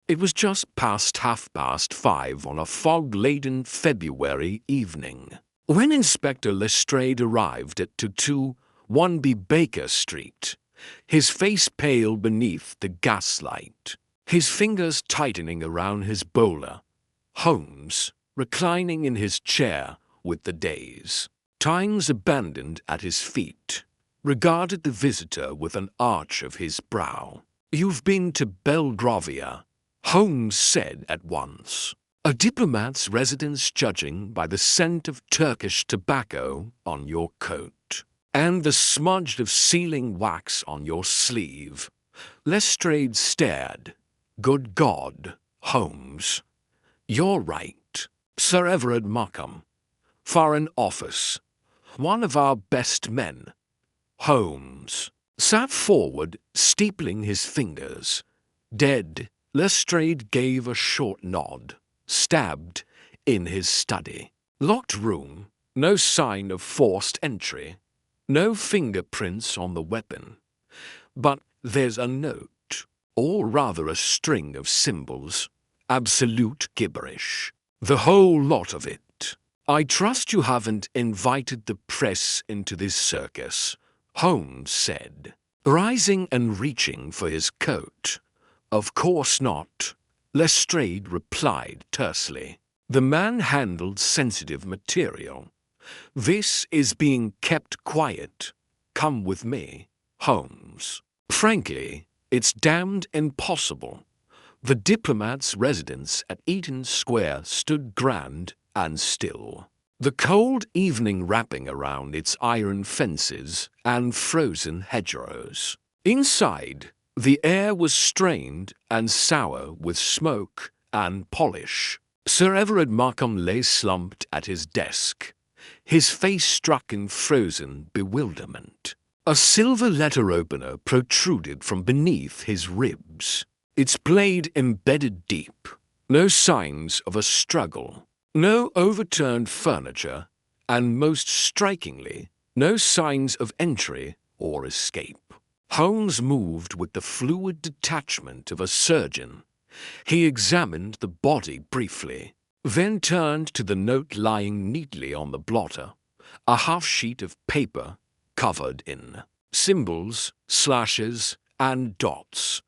It was just past 5:30 on a fog-laden February evening when Inspector Lestrade arrived at 221B Baker Street, his face pale beneath the gaslight, his fingers tightening around his bowler. Holmes, reclining in his chair with the day's Times abandoned at his feet, regarded the visitor with an arch of his brow. "You've been to Belgravia," Holmes said at once. "A diplomat's residence, judging by the scent of Turkish tobacco on your coat and the smudge of sealing wax on your sleeve." Lestrade stared. "Good God, Holmes. You're right. Sir Everard Markham, Foreign Office, one of our best men." Holmes sat forward, steepling his fingers. "Dead." Lestrade gave a short nod. "Stabbed in his study. Locked room, no sign of forced entry, no fingerprints on the weapon. But there's a note, or rather a string of symbols. Absolute gibberish. The whole lot of it. I trust you haven't invited the press into this circus," Holmes said, rising and reaching for his coat. "Of course not," Lestrade replied tersely. The man handled sensitive material. "This is being kept quiet. Come with me, Holmes. Frankly, it's damned impossible." The diplomat's residence at Eaton Square stood grand and still, the cold evening wrapping around its iron fences and frozen hedgerows. Inside, the air was strained and sour with smoke and polish. Sir Everard Markham lay slumped at his desk, his face struck in frozen bewilderment. A silver letter opener protruded from beneath his ribs, its blade embedded deep. No signs of a struggle, no overturned furniture, and most strikingly, no signs of entry or escape. Holmes moved with the fluid detachment of a surgeon. He examined the body briefly, then turned to the note lying neatly on the blotter, a half-sheet of paper covered in symbols, slashes, and dots.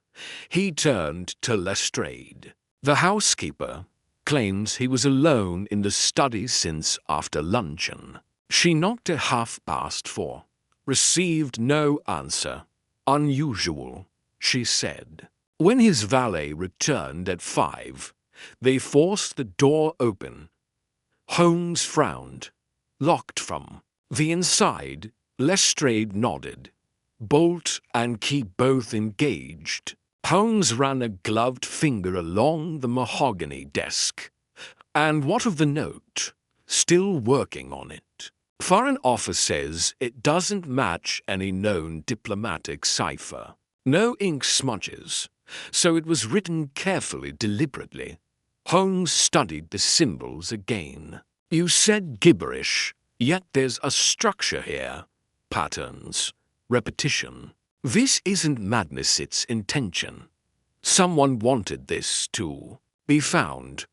He turned to Lestrade. "The housekeeper claims he was alone in the study since after luncheon. She knocked at 4:30, received no answer. Unusual," she said. When his valet returned at 5, they forced the door open. Holmes frowned. "Locked from the inside?" Lestrade nodded. "Bolt and key both engaged." Holmes ran a gloved finger along the mahogany desk. "And what of the note? Still working on it. Foreign Office says it doesn't match any known diplomatic cipher. No ink smudges, so it was written carefully, deliberately." Holmes studied the symbols again. "You said gibberish, yet there's a structure here. Patterns, repetition. This isn't madness, it's intention. Someone wanted this to be found."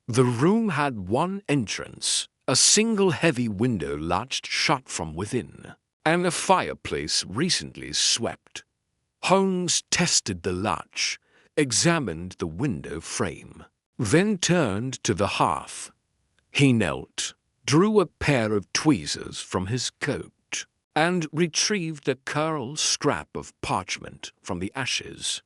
The room had one entrance, a single heavy window latched shut from within, and a fireplace recently swept. Holmes tested the latch, examined the window frame, then turned to the hearth. He knelt, drew a pair of tweezers from his coat, and retrieved a curled scrap of parchment from the ashes.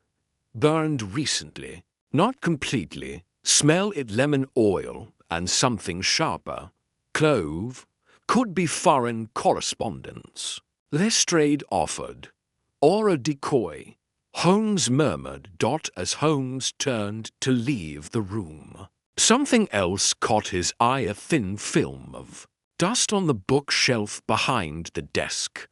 "Burned recently, not completely. Smell it lemon oil and something sharper. Clove. Could be foreign correspondence." Lestrade offered. "Or a decoy," Holmes murmured as Holmes turned to leave the room. Something else caught his eye, a thin film of dust on the bookshelf behind the desk,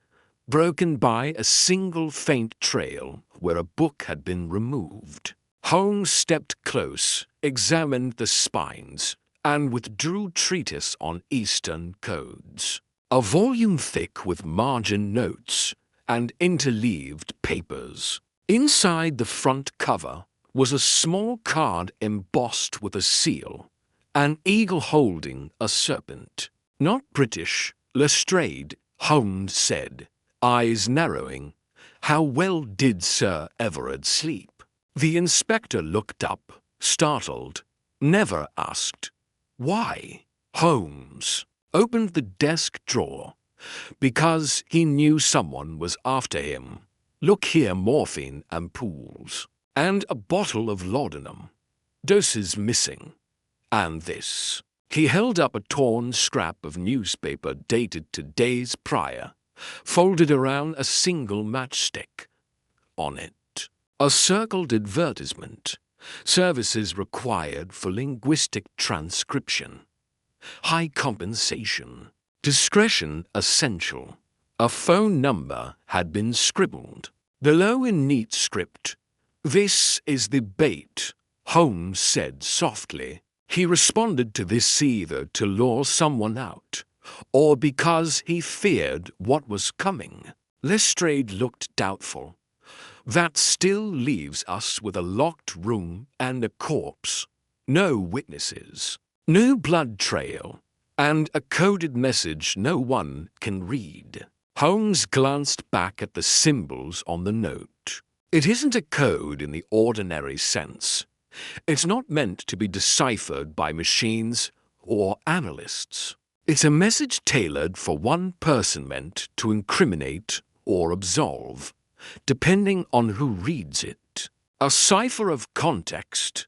broken by a single faint trail where a book had been removed. Holmes stepped close, examined the spines, and withdrew treatise on Eastern codes. A volume thick with margin notes and interleaved papers. Inside the front cover was a small card embossed with a seal, an eagle holding a serpent. "Not British, Lestrade," Holmes said, eyes narrowing. "How well did Sir Everard sleep?" The inspector looked up, startled, never asked, "Why?" Holmes opened the desk drawer. "Because he knew someone was after him. Look here, morphine ampoules. And a bottle of laudanum. Doses missing. And this." He held up a torn scrap of newspaper dated to days prior, folded around a single matchstick. On it, a circled advertisement. Services required for linguistic transcription. High compensation. Discretion essential. A phone number had been scribbled. Below in neat script, "This is the bait," Holmes said softly. He responded to this either to lure someone out, or because he feared what was coming. Lestrade looked doubtful. "That still leaves us with a locked room and a corpse. No witnesses, no blood trail, and a coded message no one can read." Holmes glanced back at the symbols on the note. "It isn't a code in the ordinary sense. It's not meant to be deciphered by machines or analysts. It's a message tailored for one person, meant to incriminate or absolve, depending on who reads it. A cipher of context."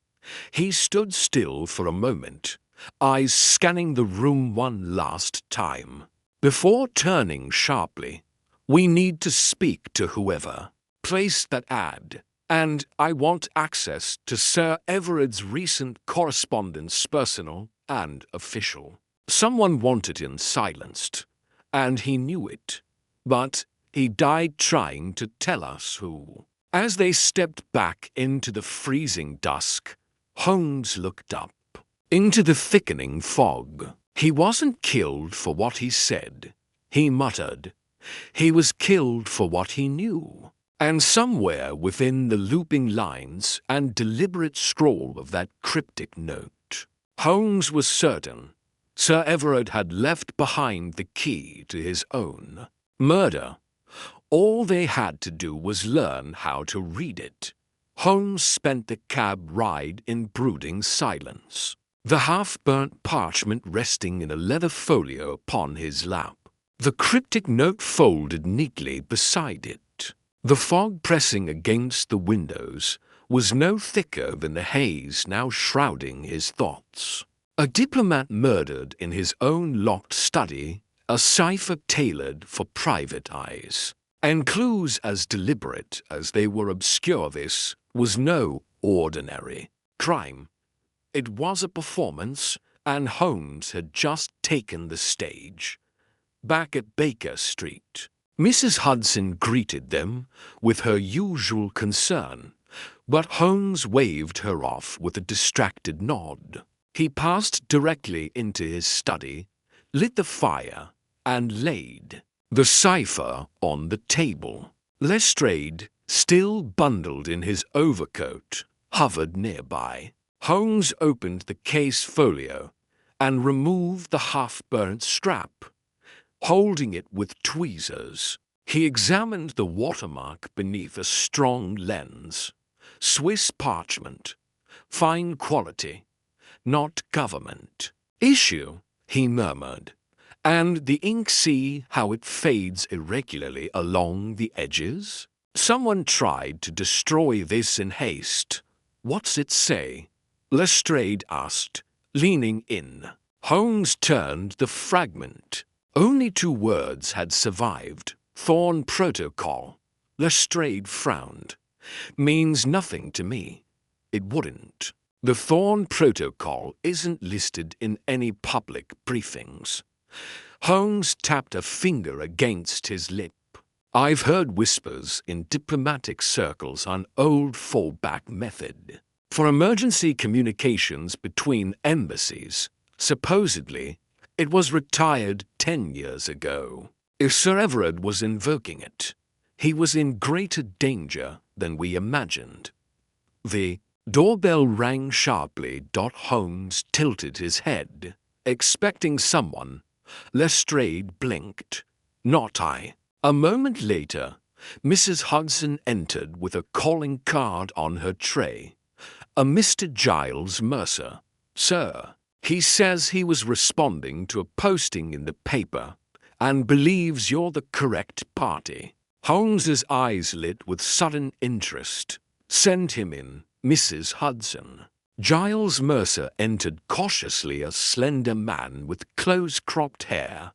He stood still for a moment, eyes scanning the room one last time, before turning sharply. "We need to speak to whoever placed that ad. And I want access to Sir Everard's recent correspondence, personal and official. Someone wanted him silenced, and he knew it, but he died trying to tell us who." As they stepped back into the freezing dusk, Holmes looked up, into the thickening fog. "He wasn't killed for what he said," he muttered. "He was killed for what he knew." And somewhere within the looping lines and deliberate scroll of that cryptic note, Holmes was certain Sir Everard had left behind the key to his own murder. All they had to do was learn how to read it. Holmes spent the cab ride in brooding silence, the half-burnt parchment resting in a leather folio upon his lap, the cryptic note folded neatly beside it. The fog pressing against the windows was no thicker than the haze now shrouding his thoughts. A diplomat murdered in his own locked study, a cipher tailored for private eyes, and clues as deliberate as they were obscure. This was no ordinary crime. It was a performance, and Holmes had just taken the stage. Back at Baker Street, Mrs. Hudson greeted them with her usual concern, but Holmes waved her off with a distracted nod. He passed directly into his study, lit the fire, and laid the cipher on the table. Lestrade, still bundled in his overcoat, hovered nearby. Holmes opened the case folio and removed the half-burnt scrap. Holding it with tweezers, he examined the watermark beneath a strong lens. Swiss parchment, fine quality, not government issue, he murmured. And the ink, see how it fades irregularly along the edges? Someone tried to destroy this in haste. What's it say? Lestrade asked, leaning in. Holmes turned the fragment. Only 2 words had survived. Thorn Protocol. Lestrade frowned. Means nothing to me. It wouldn't. The Thorn Protocol isn't listed in any public briefings. Holmes tapped a finger against his lip. I've heard whispers in diplomatic circles on old fallback method for emergency communications between embassies. Supposedly, it was retired 10 years ago. If Sir Everard was invoking it, he was in greater danger than we imagined. The Doorbell rang sharply. Holmes tilted his head, expecting someone. Lestrade blinked. Not I. A moment later, Mrs. Hudson entered with a calling card on her tray. A Mr. Giles Mercer. Sir, he says he was responding to a posting in the paper and believes you're the correct party. Holmes's eyes lit with sudden interest. Send him in, Mrs. Hudson. Giles Mercer entered cautiously, a slender man with close-cropped hair,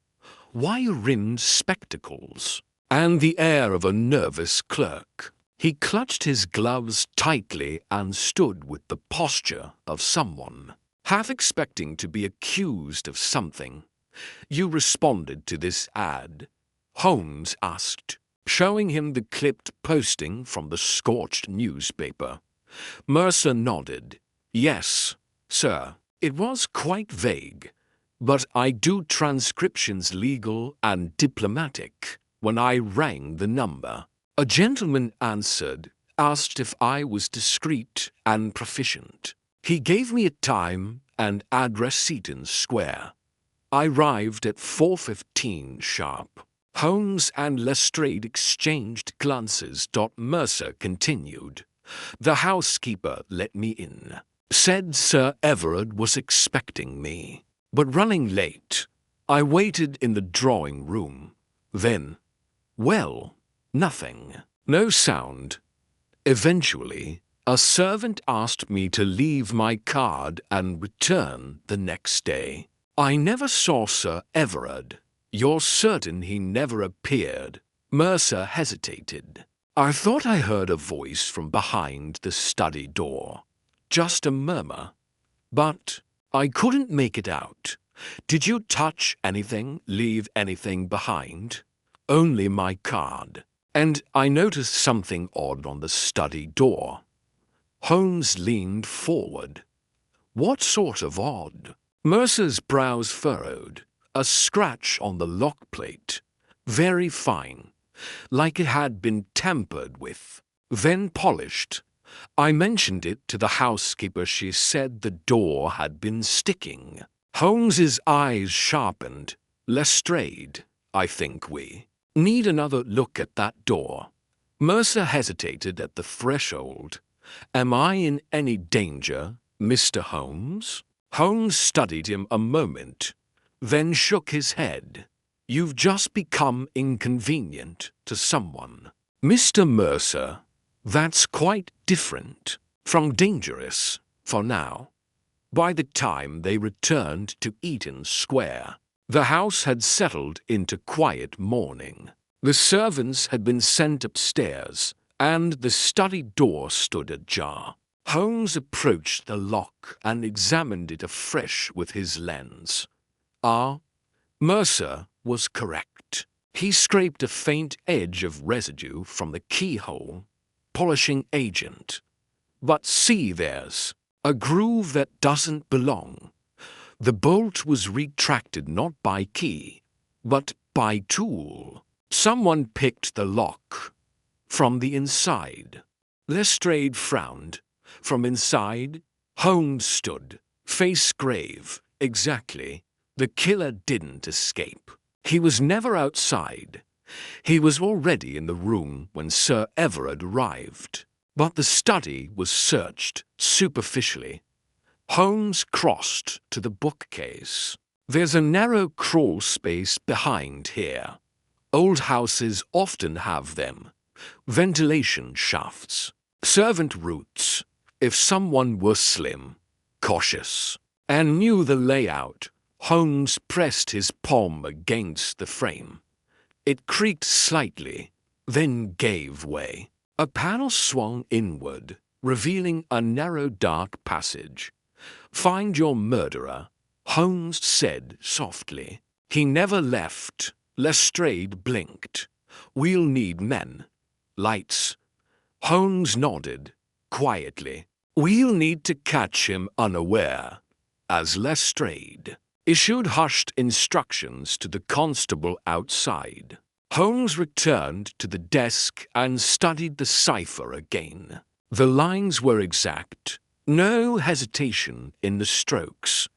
wire-rimmed spectacles, and the air of a nervous clerk. He clutched his gloves tightly and stood with the posture of someone, half expecting to be accused of something. You responded to this ad? Holmes asked, showing him the clipped posting from the scorched newspaper. Mercer nodded. Yes, sir. It was quite vague, but I do transcriptions legal and diplomatic. When I rang the number, a gentleman answered, asked if I was discreet and proficient. He gave me a time and address, Seaton Square. I arrived at 4:15 sharp. Holmes and Lestrade exchanged glances. Mercer continued. The housekeeper let me in. Said Sir Everard was expecting me, but running late. I waited in the drawing room. Then, well, nothing. No sound. Eventually, a servant asked me to leave my card and return the next day. I never saw Sir Everard. You're certain he never appeared? Mercer hesitated. I thought I heard a voice from behind the study door. Just a murmur. But I couldn't make it out. Did you touch anything, leave anything behind? Only my card. And I noticed something odd on the study door. Holmes leaned forward. What sort of odd? Mercer's brows furrowed. A scratch on the lock plate. Very fine. Like it had been tampered with, then polished. I mentioned it to the housekeeper. She said the door had been sticking. Holmes's eyes sharpened. Lestrade, I think we need another look at that door. Mercer hesitated at the threshold. Am I in any danger, Mr. Holmes? Holmes studied him a moment, then shook his head. You've just become inconvenient to someone. Mr. Mercer, that's quite different from dangerous, for now. By the time they returned to Eaton Square, the house had settled into quiet mourning. The servants had been sent upstairs, and the study door stood ajar. Holmes approached the lock and examined it afresh with his lens. Mercer was correct. He scraped a faint edge of residue from the keyhole, polishing agent. But see, there's a groove that doesn't belong. The bolt was retracted not by key, but by tool. Someone picked the lock from the inside. Lestrade frowned. From inside, Holmes stood, face grave. Exactly. The killer didn't escape. He was never outside. He was already in the room when Sir Everard arrived. But the study was searched superficially. Holmes crossed to the bookcase. There's a narrow crawl space behind here. Old houses often have them. Ventilation shafts. Servant roots. If someone were slim, cautious, and knew the layout, Holmes pressed his palm against the frame. It creaked slightly, then gave way. A panel swung inward, revealing a narrow dark passage. Find your murderer, Holmes said softly. He never left. Lestrade blinked. We'll need men. Lights. Holmes nodded, quietly. We'll need to catch him unaware, as Lestrade issued hushed instructions to the constable outside. Holmes returned to the desk and studied the cipher again. The lines were exact, no hesitation in the strokes,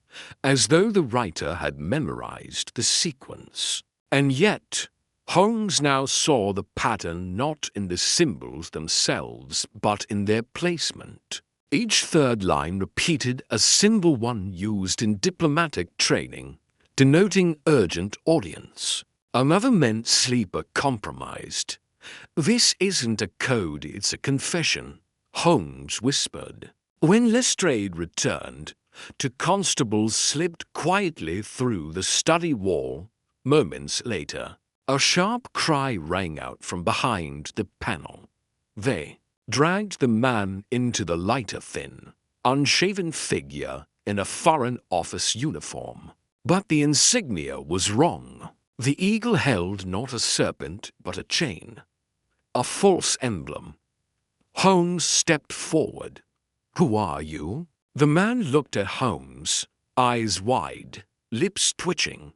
as though the writer had memorized the sequence. And yet, Holmes now saw the pattern not in the symbols themselves, but in their placement. Each third line repeated a symbol one used in diplomatic training, denoting urgent audience. Another meant sleeper compromised. "This isn't a code, it's a confession," Holmes whispered. When Lestrade returned, two constables slipped quietly through the study wall. Moments later, a sharp cry rang out from behind the panel. They dragged the man into the lighter, thin, unshaven figure in a Foreign Office uniform. But the insignia was wrong. The eagle held not a serpent but a chain, a false emblem. Holmes stepped forward. "Who are you?" The man looked at Holmes, eyes wide, lips twitching.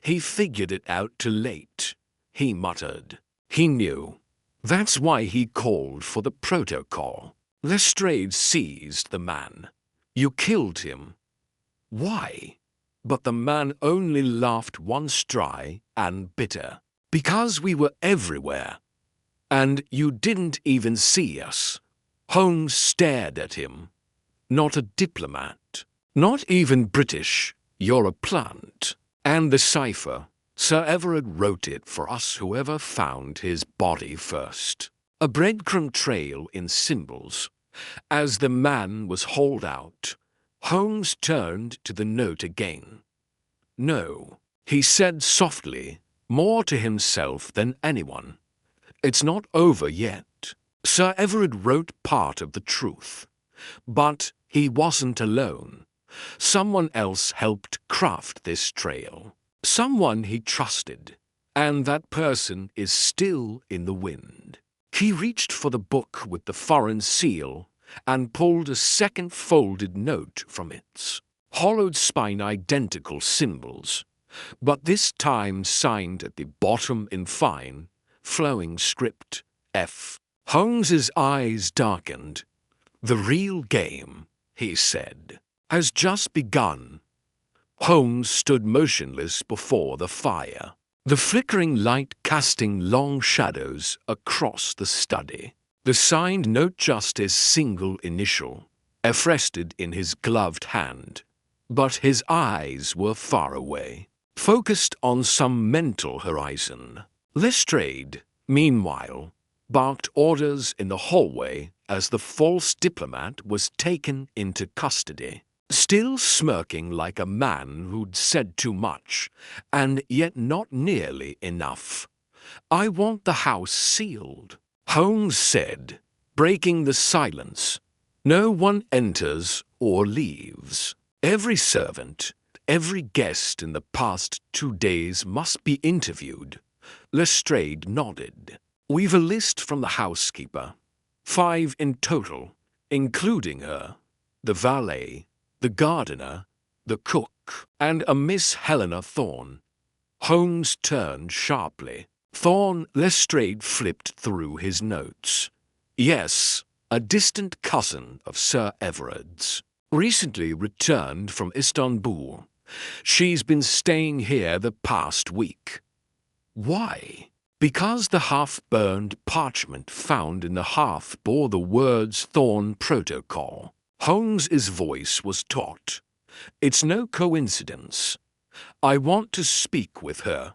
He figured it out too late. He muttered. He knew. That's why he called for the protocol. Lestrade seized the man. "You killed him." "Why?" But the man only laughed once dry and bitter. "Because we were everywhere. And you didn't even see us." Holmes stared at him. "Not a diplomat. Not even British. You're a plant." And the cipher. Sir Everard wrote it for us, whoever found his body first. A breadcrumb trail in symbols. As the man was hauled out, Holmes turned to the note again. "No," he said softly, more to himself than anyone. "It's not over yet. Sir Everard wrote part of the truth. But he wasn't alone. Someone else helped craft this trail. Someone he trusted. And that person is still in the wind." He reached for the book with the foreign seal and pulled a second folded note from its hollowed spine, identical symbols, but this time signed at the bottom in fine, flowing script, F. Holmes's eyes darkened. "The real game," he said, "has just begun." Holmes stood motionless before the fire, the flickering light casting long shadows across the study. The signed note, just his single initial, F, rested in his gloved hand, but his eyes were far away, focused on some mental horizon. Lestrade, meanwhile, barked orders in the hallway as the false diplomat was taken into custody, still smirking like a man who'd said too much, and yet not nearly enough. "I want the house sealed," Holmes said, breaking the silence. "No one enters or leaves. Every servant, every guest in the past 2 days must be interviewed." Lestrade nodded. "We've a list from the housekeeper. 5 in total, including her, the valet, the gardener, the cook, and a Miss Helena Thorne." Holmes turned sharply. "Thorne?" Lestrade flipped through his notes. "Yes, a distant cousin of Sir Everard's. Recently returned from Istanbul. She's been staying here the past week." "Why?" "Because the half-burned parchment found in the hearth bore the words Thorne Protocol." Holmes's voice was taut. "It's no coincidence. I want to speak with her.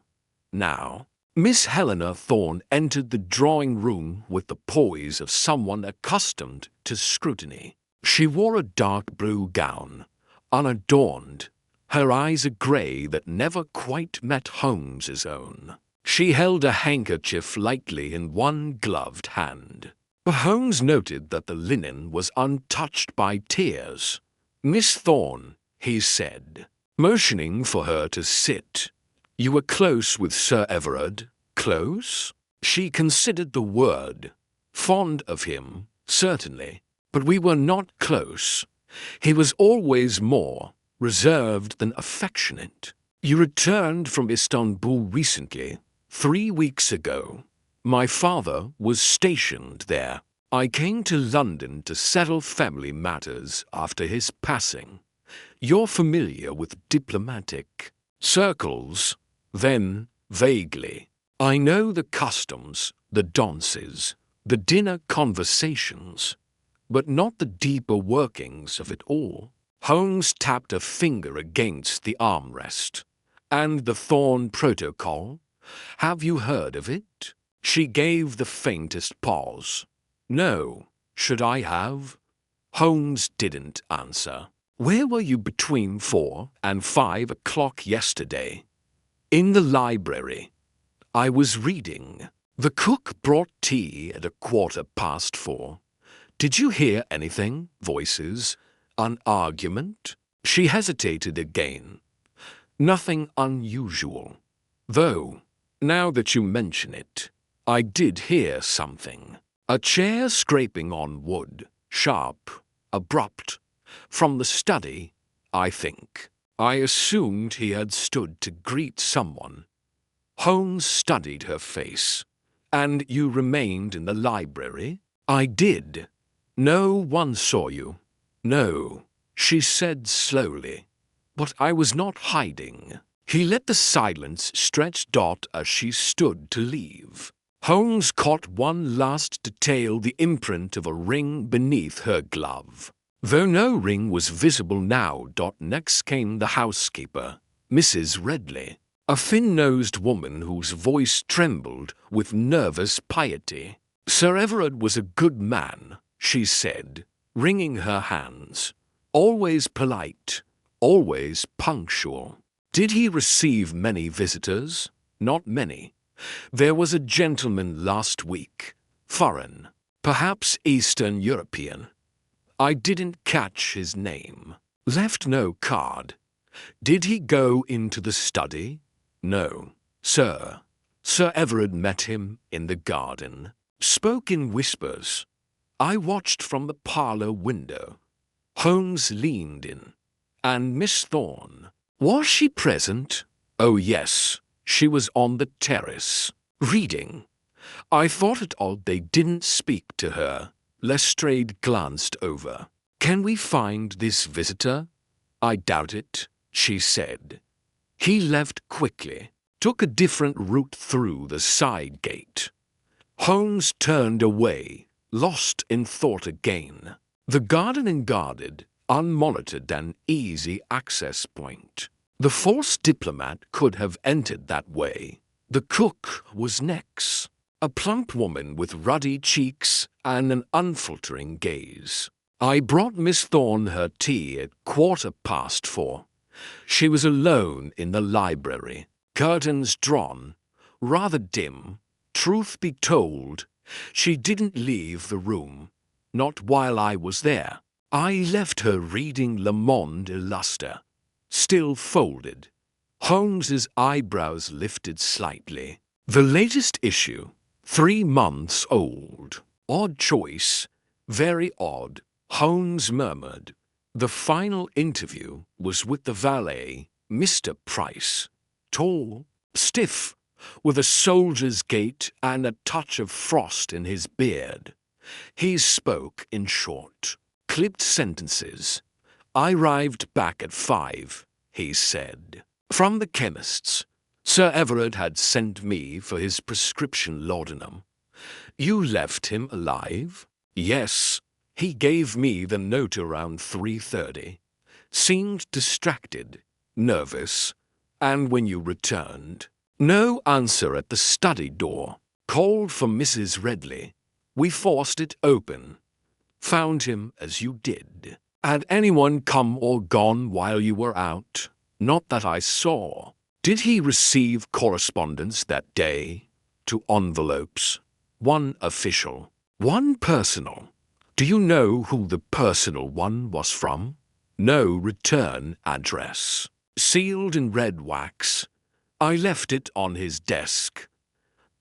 Now." Miss Helena Thorne entered the drawing room with the poise of someone accustomed to scrutiny. She wore a dark blue gown, unadorned, her eyes a grey that never quite met Holmes's own. She held a handkerchief lightly in one gloved hand. Holmes noted that the linen was untouched by tears. "Miss Thorne," he said, motioning for her to sit. "You were close with Sir Everard." "Close?" She considered the word. "Fond of him, certainly. But we were not close. He was always more reserved than affectionate. You returned from Istanbul recently, 3 weeks ago. My father was stationed there." I came to London to settle family matters after his passing. You're familiar with diplomatic circles? Then, vaguely. I know the customs, the dances, the dinner conversations, but not the deeper workings of it all. Holmes tapped a finger against the armrest. And the Thorn Protocol? Have you heard of it? She gave the faintest pause. No, should I have? Holmes didn't answer. Where were you between 4 and 5 o'clock yesterday? In the library. I was reading. The cook brought tea at 4:15. Did you hear anything? Voices? An argument? She hesitated again. Nothing unusual. Though, now that you mention it, I did hear something. A chair scraping on wood, sharp, abrupt, from the study, I think. I assumed he had stood to greet someone. Holmes studied her face. And you remained in the library? I did. No one saw you. No, she said slowly. But I was not hiding. He let the silence stretch as she stood to leave. Holmes caught one last detail, the imprint of a ring beneath her glove. Though no ring was visible now. Next came the housekeeper, Mrs. Redley, a thin-nosed woman whose voice trembled with nervous piety. Sir Everard was a good man, she said, wringing her hands. Always polite, always punctual. Did he receive many visitors? Not many. There was a gentleman last week, foreign, perhaps Eastern European. I didn't catch his name. Left no card. Did he go into the study? No, sir. Sir Everard met him in the garden. Spoke in whispers. I watched from the parlour window. Holmes leaned in. And Miss Thorne, was she present? Oh yes, she was on the terrace, reading. I thought it odd they didn't speak to her. Lestrade glanced over. Can we find this visitor? I doubt it, she said. He left quickly, took a different route through the side gate. Holmes turned away, lost in thought again. The garden guarded, unmonitored, an easy access point. The false diplomat could have entered that way. The cook was next. A plump woman with ruddy cheeks and an unfaltering gaze. I brought Miss Thorne her tea at 4:15. She was alone in the library, curtains drawn, rather dim. Truth be told, she didn't leave the room, not while I was there. I left her reading Le Monde Illustre, still folded. Holmes's eyebrows lifted slightly. The latest issue, 3 months old. Odd choice, very odd, Holmes murmured. The final interview was with the valet, Mr. Price. Tall, stiff, with a soldier's gait and a touch of frost in his beard. He spoke in short, clipped sentences. I arrived back at 5, he said. From the chemist's. Sir Everard had sent me for his prescription laudanum. You left him alive? Yes. He gave me the note around 3:30. Seemed distracted, nervous. And when you returned? No answer at the study door. Called for Mrs. Redley. We forced it open. Found him as you did. Had anyone come or gone while you were out? Not that I saw. Did he receive correspondence that day? 2 envelopes. 1 official. 1 personal. Do you know who the personal one was from? No return address. Sealed in red wax. I left it on his desk.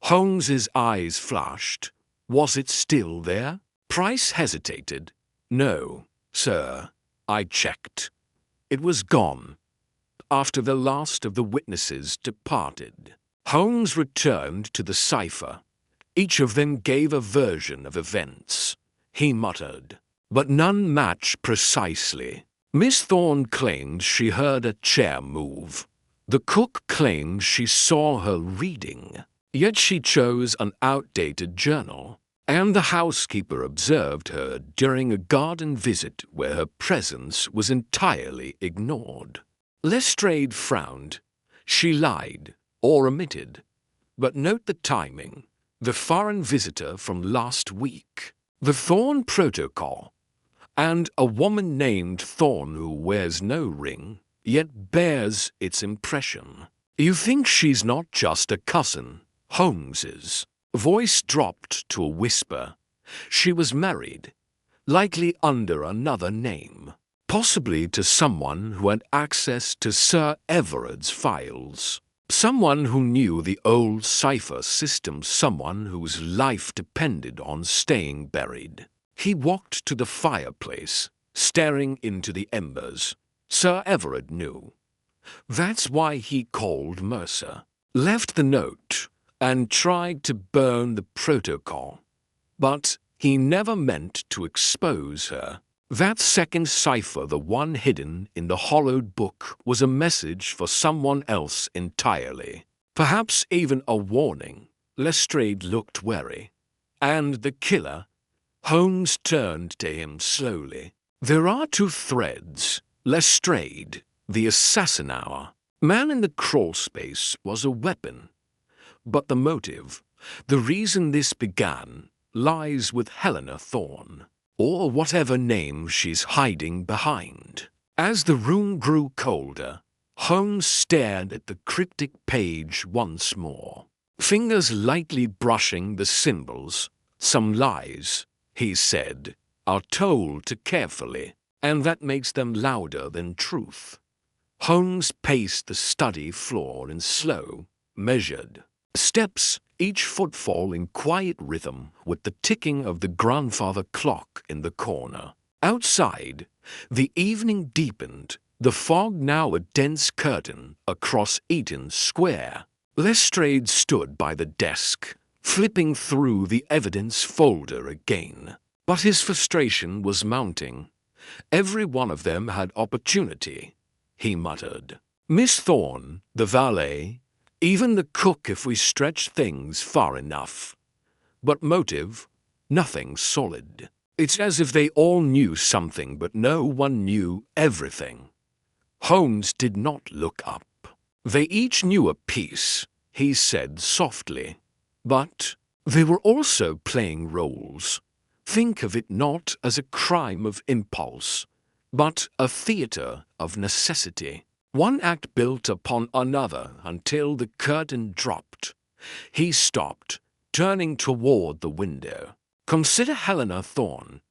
Holmes's eyes flashed. Was it still there? Price hesitated. No, sir. I checked. It was gone. After the last of the witnesses departed. Holmes returned to the cipher. Each of them gave a version of events. he muttered. But none match precisely. Miss Thorne claimed she heard a chair move. The cook claimed she saw her reading. Yet she chose an outdated journal. And the housekeeper observed her during a garden visit where her presence was entirely ignored. Lestrade frowned. She lied, or omitted. But note the timing. The foreign visitor from last week. The Thorne Protocol. And a woman named Thorne who wears no ring, yet bears its impression. You think she's not just a cousin, Holmes's? Voice dropped to a whisper. She was married, likely under another name, possibly to someone who had access to Sir Everard's files. Someone who knew the old cipher system, someone whose life depended on staying buried. He walked to the fireplace, staring into the embers. Sir Everard knew. That's why he called Mercer, left the note, and tried to burn the protocol. But he never meant to expose her. That second cipher, the one hidden in the hollowed book, was a message for someone else entirely. Perhaps even a warning. Lestrade looked wary. And the killer? Holmes turned to him slowly. There are two threads. Lestrade, the assassin hour. Man in the crawlspace was a weapon. But the motive, the reason this began, lies with Helena Thorne, or whatever name she's hiding behind. As the room grew colder, Holmes stared at the cryptic page once more, fingers lightly brushing the symbols. Some lies, he said, are told too carefully, and that makes them louder than truth. Holmes paced the study floor in slow, measured steps, each footfall in quiet rhythm with the ticking of the grandfather clock in the corner. Outside, the evening deepened, the fog now a dense curtain across Eaton Square. Lestrade stood by the desk, flipping through the evidence folder again. But his frustration was mounting. Every one of them had opportunity, he muttered. Miss Thorne, the valet, even the cook if we stretch things far enough. But motive? Nothing solid. It's as if they all knew something, but no one knew everything. Holmes did not look up. They each knew a piece, he said softly. But they were also playing roles. Think of it not as a crime of impulse, but a theater of necessity. One act built upon another until the curtain dropped. He stopped, turning toward the window. Consider Helena Thorne.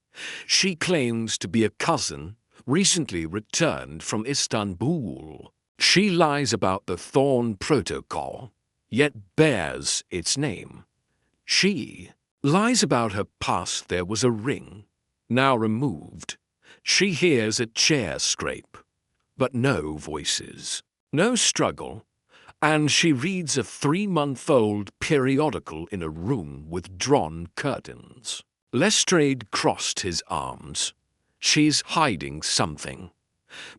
She claims to be a cousin, recently returned from Istanbul. She lies about the Thorne Protocol, yet bears its name. She lies about her past. There was a ring, now removed. She hears a chair scrape, but no voices, no struggle, and she reads a 3-month-old periodical in a room with drawn curtains. Lestrade crossed his arms. She's hiding something.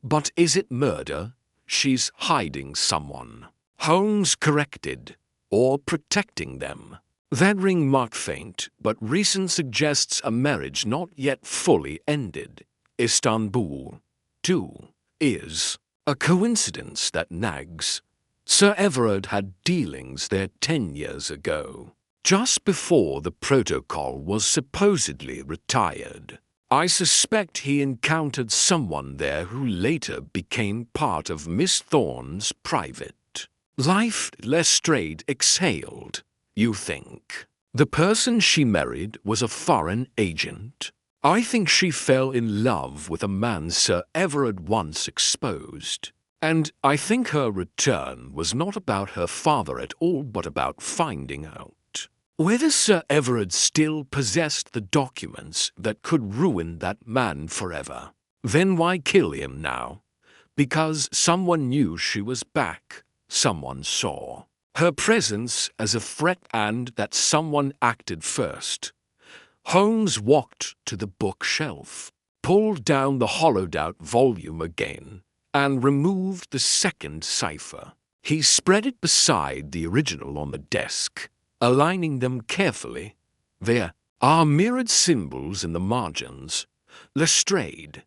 But is it murder? She's hiding someone. Holmes corrected, or protecting them. That ring marked faint, but reason suggests a marriage not yet fully ended. Istanbul, too, is a coincidence that nags. Sir Everard had dealings there 10 years ago, just before the protocol was supposedly retired. I suspect he encountered someone there who later became part of Miss Thorne's private life. Lestrade exhaled. You think the person she married was a foreign agent? I think she fell in love with a man Sir Everard once exposed. And I think her return was not about her father at all, but about finding out whether Sir Everard still possessed the documents that could ruin that man forever. Then why kill him now? Because someone knew she was back. Someone saw her presence as a threat, and that someone acted first. Holmes walked to the bookshelf, pulled down the hollowed-out volume again, and removed the second cipher. He spread it beside the original on the desk, aligning them carefully. There are mirrored symbols in the margins. Lestrade.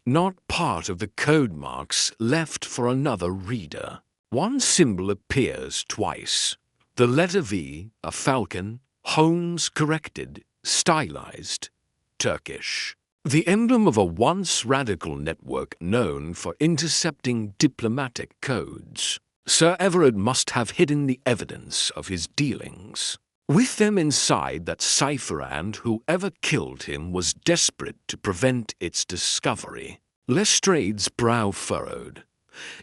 Not part of the code marks left for another reader. One symbol appears twice. The letter V, a falcon, Holmes corrected, stylized, Turkish. The emblem of a once radical network known for intercepting diplomatic codes. Sir Everard must have hidden the evidence of his dealings. With them inside that cipher, and whoever killed him was desperate to prevent its discovery. Lestrade's brow furrowed.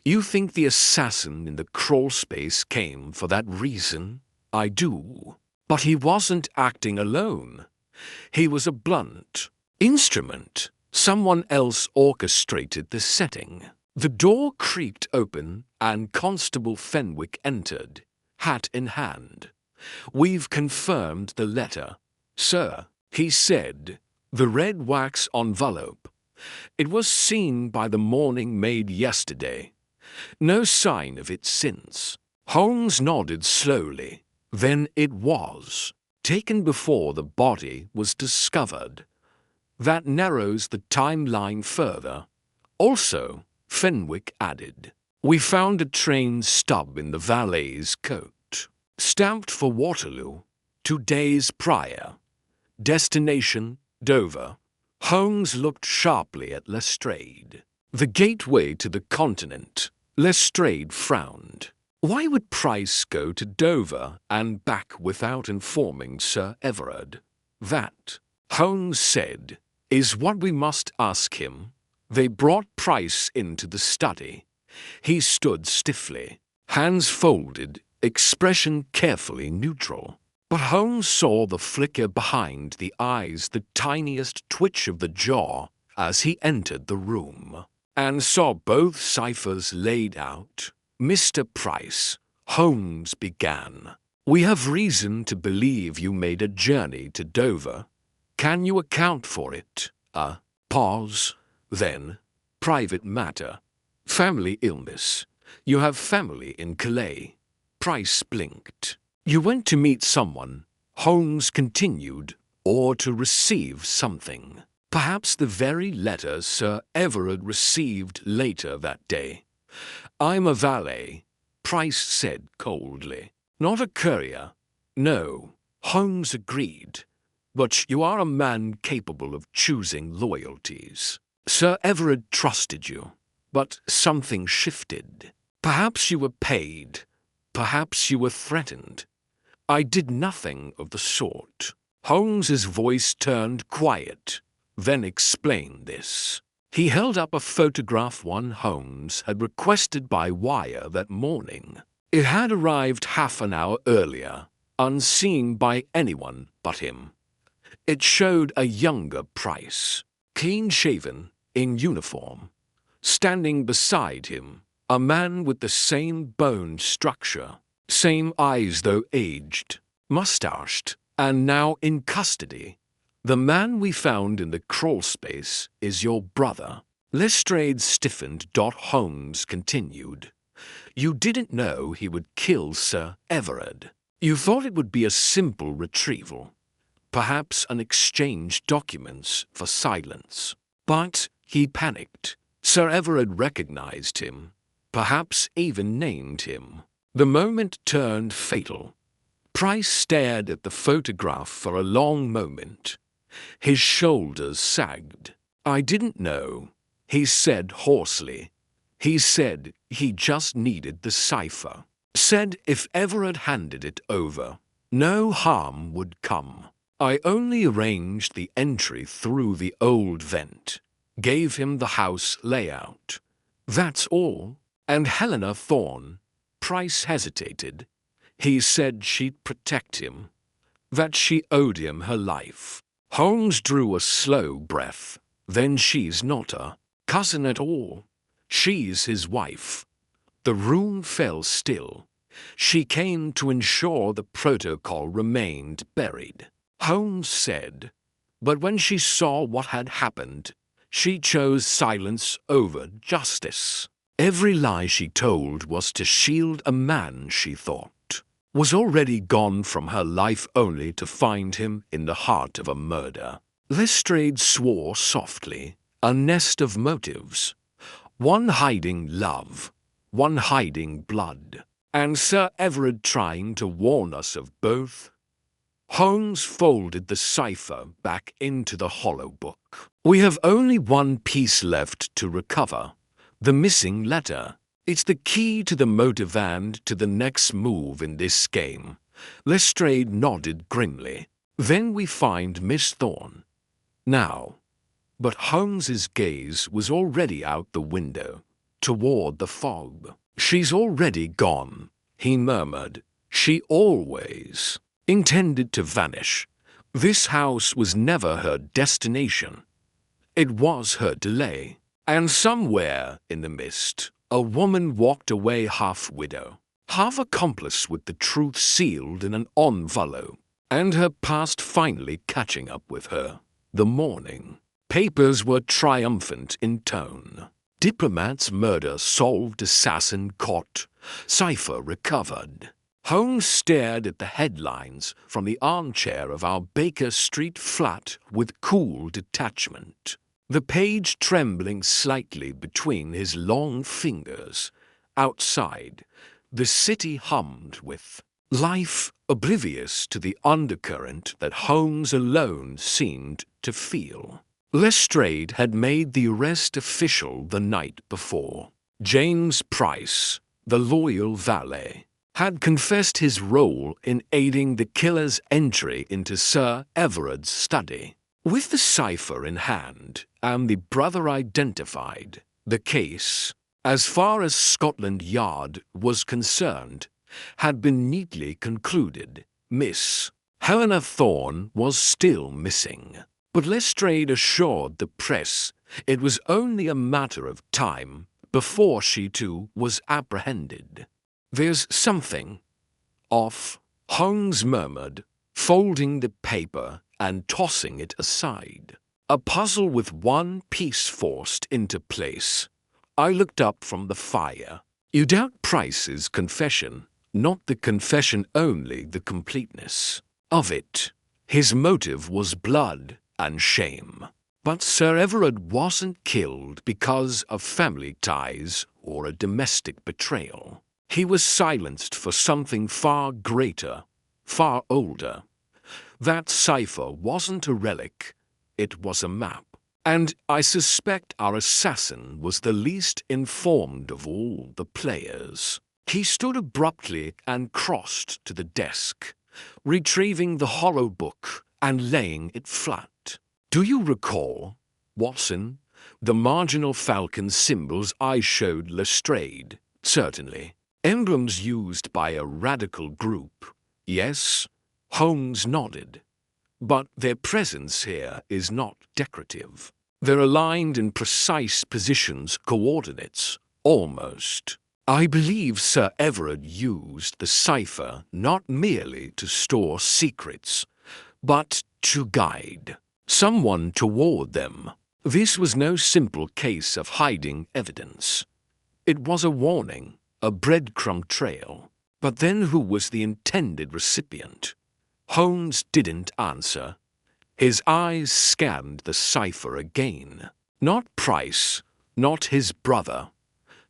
You think the assassin in the crawl space came for that reason? I do. But he wasn't acting alone. He was a blunt instrument. Someone else orchestrated the setting. The door creaked open, and Constable Fenwick entered, hat in hand. We've confirmed the letter, sir, he said. The red wax envelope. It was seen by the morning maid yesterday. No sign of it since. Holmes nodded slowly. Then it was taken before the body was discovered. That narrows the timeline further. Also, Fenwick added, we found a train stub in the valet's coat, stamped for Waterloo, 2 days prior. Destination, Dover. Holmes looked sharply at Lestrade. The gateway to the continent. Lestrade frowned. Why would Price go to Dover and back without informing Sir Everard? That, Holmes said, is what we must ask him. They brought Price into the study. He stood stiffly, hands folded, expression carefully neutral. But Holmes saw the flicker behind the eyes, the tiniest twitch of the jaw, as he entered the room, and saw both ciphers laid out. Mr. Price, Holmes began, we have reason to believe you made a journey to Dover. Can you account for it? A pause. Then, private matter. Family illness. You have family in Calais. Price blinked. You went to meet someone, Holmes continued, or to receive something. Perhaps the very letter Sir Everard received later that day. I'm a valet, Price said coldly. Not a courier. No, Holmes agreed. But you are a man capable of choosing loyalties. Sir Everard trusted you, but something shifted. Perhaps you were paid. Perhaps you were threatened. I did nothing of the sort. Holmes's voice turned quiet, then explained this. He held up a photograph one Holmes had requested by wire that morning. It had arrived half an hour earlier, unseen by anyone but him. It showed a younger Price, clean-shaven, in uniform. Standing beside him, a man with the same bone structure, same eyes though aged, mustached, and now in custody. The man we found in the crawl space is your brother. Lestrade stiffened. Holmes continued. You didn't know he would kill Sir Everard. You thought it would be a simple retrieval, perhaps an exchange documents for silence. But he panicked. Sir Everard recognized him, perhaps even named him. The moment turned fatal. Price stared at the photograph for a long moment. His shoulders sagged. I didn't know, he said hoarsely. He said he just needed the cipher. Said if Everard handed it over, no harm would come. I only arranged the entry through the old vent, gave him the house layout. That's all. And Helena Thorne, Price hesitated. He said she'd protect him, that she owed him her life. Holmes drew a slow breath. Then she's not a cousin at all. She's his wife. The room fell still. She came to ensure the protocol remained buried. Holmes said, but when she saw what had happened, she chose silence over justice. Every lie she told was to shield a man she thought was already gone from her life, only to find him in the heart of a murder. Lestrade swore softly, a nest of motives, one hiding love, one hiding blood, and Sir Everard trying to warn us of both. Holmes folded the cipher back into the hollow book. We have only one piece left to recover, the missing letter. It's the key to the motive and to the next move in this game. Lestrade nodded grimly. Then we find Miss Thorne. Now, but Holmes's gaze was already out the window, toward the fog. She's already gone, he murmured. She always intended to vanish. This house was never her destination. It was her delay. And somewhere in the mist, a woman walked away half widow, half accomplice, with the truth sealed in an envelope, and her past finally catching up with her. The morning papers were triumphant in tone. Diplomat's murder solved, assassin caught, cipher recovered. Holmes stared at the headlines from the armchair of our Baker Street flat with cool detachment, the page trembling slightly between his long fingers. Outside, the city hummed with life, oblivious to the undercurrent that Holmes alone seemed to feel. Lestrade had made the arrest official the night before. James Price, the loyal valet, had confessed his role in aiding the killer's entry into Sir Everard's study. With the cipher in hand and the brother identified, the case, as far as Scotland Yard was concerned, had been neatly concluded. Miss Helena Thorne was still missing, but Lestrade assured the press it was only a matter of time before she too was apprehended. "There's something off," Holmes murmured, folding the paper and tossing it aside. A puzzle with one piece forced into place. I looked up from the fire. "You doubt Price's confession, not the confession only, the completeness of it. His motive was blood and shame. But Sir Everard wasn't killed because of family ties or a domestic betrayal. He was silenced for something far greater, far older. That cipher wasn't a relic, it was a map. And I suspect our assassin was the least informed of all the players." He stood abruptly and crossed to the desk, retrieving the hollow book and laying it flat. "Do you recall, Watson, the marginal falcon symbols I showed Lestrade?" "Certainly. Emblems used by a radical group." "Yes." Holmes nodded. "But their presence here is not decorative. They're aligned in precise positions, coordinates, almost. I believe Sir Everard used the cipher not merely to store secrets, but to guide someone toward them. This was no simple case of hiding evidence. It was a warning, a breadcrumb trail. But then who was the intended recipient?" Holmes didn't answer. His eyes scanned the cipher again. Not Price, not his brother,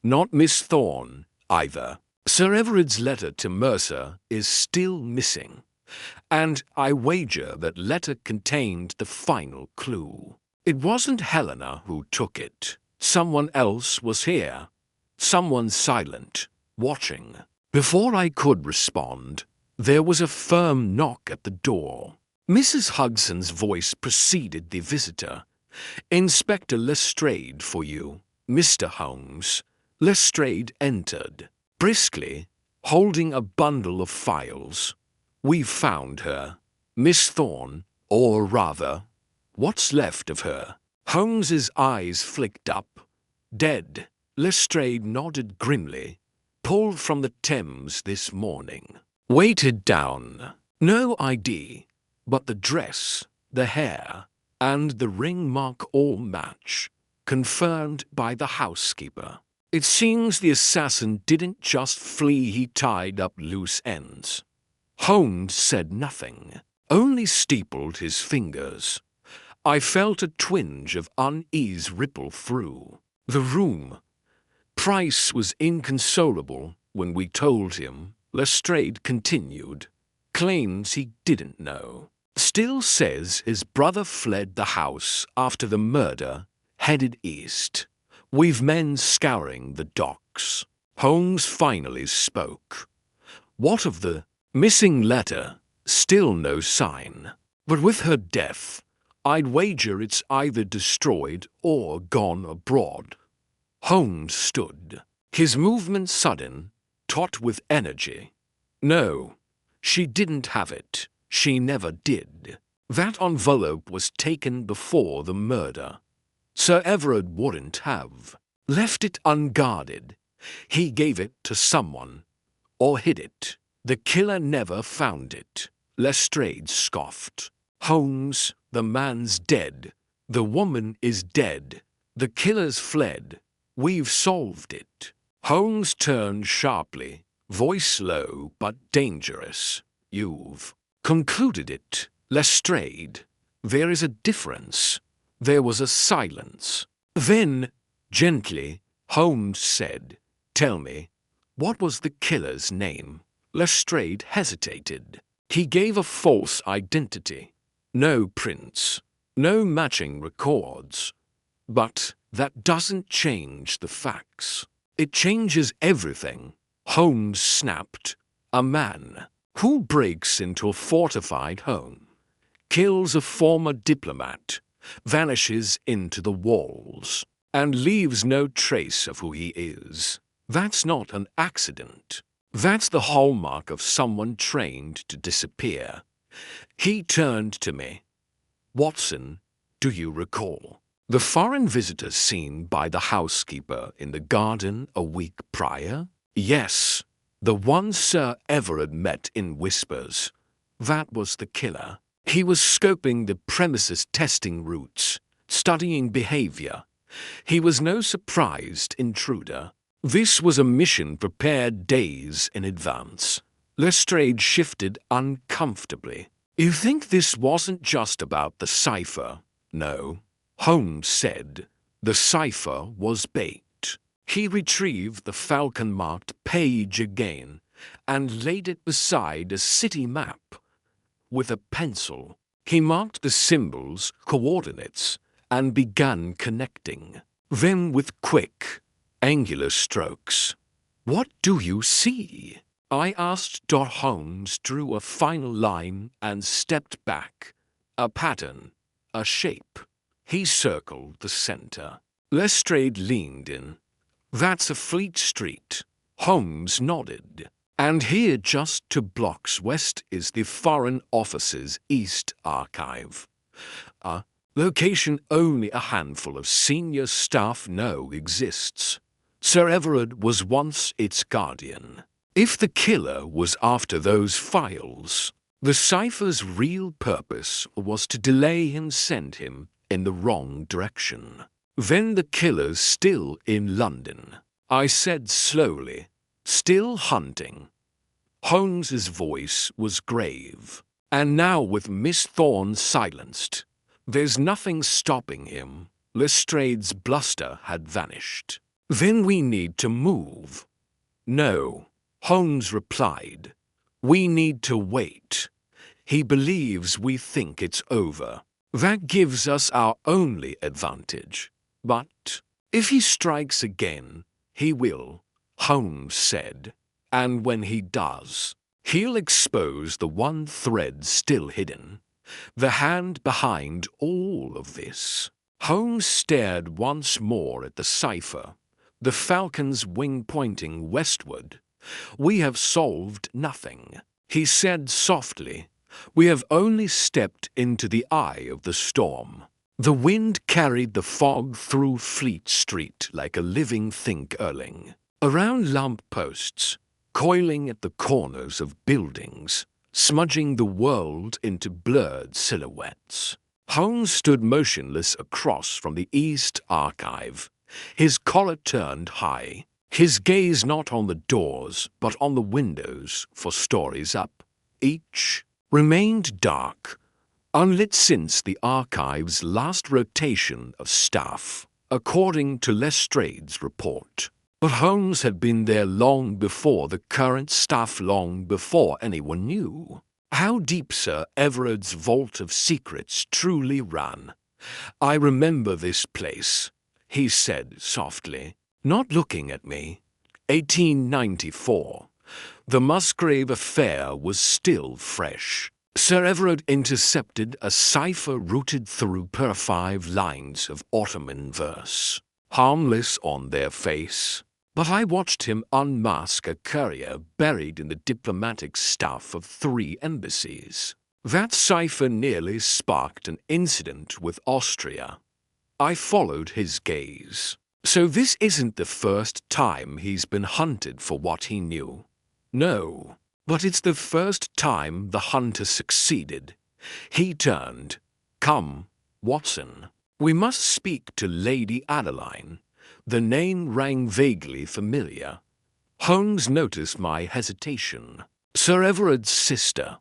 not Miss Thorne either. Sir Everard's letter to Mercer is still missing, and I wager that letter contained the final clue. It wasn't Helena who took it. Someone else was here. Someone silent, watching. Before I could respond, there was a firm knock at the door. Mrs. Hugson's voice preceded the visitor. "Inspector Lestrade for you, Mr. Holmes." Lestrade entered, briskly, holding a bundle of files. "We've found her, Miss Thorne, or rather, what's left of her." Holmes's eyes flicked up. "Dead." Lestrade nodded grimly. "Pulled from the Thames this morning. Weighted down. No ID. But the dress, the hair, and the ring mark all match, confirmed by the housekeeper. It seems the assassin didn't just flee, he tied up loose ends. Holmes said nothing, only steepled his fingers. I felt a twinge of unease ripple through the room. Price was inconsolable when we told him, Lestrade continued. Claims he didn't know. Still says his brother fled the house after the murder, headed east. We've men scouring the docks. Holmes finally spoke. What of the missing letter? Still no sign. But with her death, I'd wager it's either destroyed or gone abroad. Holmes stood, his movement sudden, taut with energy. No, she didn't have it. She never did. That envelope was taken before the murder. Sir Everard wouldn't have left it unguarded. He gave it to someone, or hid it. The killer never found it. Lestrade scoffed. Holmes, the man's dead. The woman is dead. The killer's fled. We've solved it. Holmes turned sharply, voice low but dangerous. You've concluded it, Lestrade. There is a difference. There was a silence. Then, gently, Holmes said, Tell me, what was the killer's name? Lestrade hesitated. He gave a false identity. No prints, no matching records. But that doesn't change the facts. It changes everything. Holmes snapped. A man who breaks into a fortified home, kills a former diplomat, vanishes into the walls, and leaves no trace of who he is. That's not an accident. That's the hallmark of someone trained to disappear. He turned to me. Watson, do you recall the foreign visitor seen by the housekeeper in the garden a week prior? Yes, the one Sir Everard met in whispers. That was the killer. He was scoping the premises, testing routes, studying behavior. He was no surprised intruder. This was a mission prepared days in advance. Lestrade shifted uncomfortably. You think this wasn't just about the cipher? No. Holmes said. The cipher was baked. He retrieved the falcon-marked page again and laid it beside a city map. With a pencil, he marked the symbols, coordinates, and began connecting. Then with quick, angular strokes. What do you see? I asked. Holmes drew a final line and stepped back. A pattern, a shape. He circled the center. Lestrade leaned in. That's a Fleet Street. Holmes nodded. And here, just 2 blocks west, is the Foreign Office's East Archive. A location only a handful of senior staff know exists. Sir Everard was once its guardian. If the killer was after those files, the cipher's real purpose was to delay him, send him in the wrong direction. Then the killer's still in London, I said slowly, still hunting. Holmes's voice was grave. And now with Miss Thorne silenced, there's nothing stopping him. Lestrade's bluster had vanished. Then we need to move. No, Holmes replied. We need to wait. He believes we think it's over. That gives us our only advantage. But if he strikes again, he will, Holmes said. And when he does, he'll expose the one thread still hidden, the hand behind all of this. Holmes stared once more at the cipher, the falcon's wing pointing westward. We have solved nothing, he said softly. We have only stepped into the eye of the storm. The wind carried the fog through Fleet Street like a living thing curling around lamp posts, coiling at the corners of buildings, smudging the world into blurred silhouettes. Holmes stood motionless across from the East Archive, his collar turned high, his gaze not on the doors but on the windows for stories up. Each remained dark, unlit since the archive's last rotation of staff, according to Lestrade's report. But Holmes had been there long before the current staff, long before anyone knew how deep Sir Everard's vault of secrets truly ran. "I remember this place," he said softly, not looking at me. 1894. The Musgrave affair was still fresh. Sir Everard intercepted a cipher routed through per 5 lines of Ottoman verse, harmless on their face. But I watched him unmask a courier buried in the diplomatic staff of 3 embassies. That cipher nearly sparked an incident with Austria. I followed his gaze. So this isn't the first time he's been hunted for what he knew. No, but it's the first time the hunter succeeded. He turned. "Come, Watson. We must speak to Lady Adeline." The name rang vaguely familiar. Holmes noticed my hesitation. Sir Everard's sister,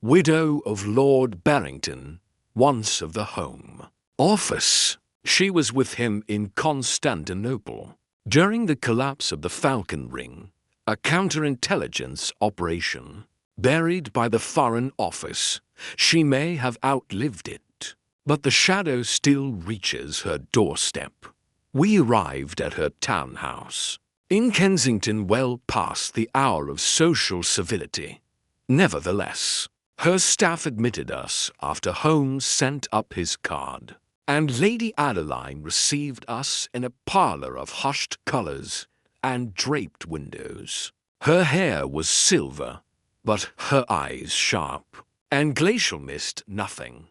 widow of Lord Barrington, once of the Home Office. She was with him in Constantinople during the collapse of the Falcon Ring, a counterintelligence operation. Buried by the Foreign Office, she may have outlived it, but the shadow still reaches her doorstep. We arrived at her townhouse in Kensington well past the hour of social civility. Nevertheless, her staff admitted us after Holmes sent up his card, and Lady Adeline received us in a parlor of hushed colors and draped windows. Her hair was silver, but her eyes sharp, and glacial mist nothing.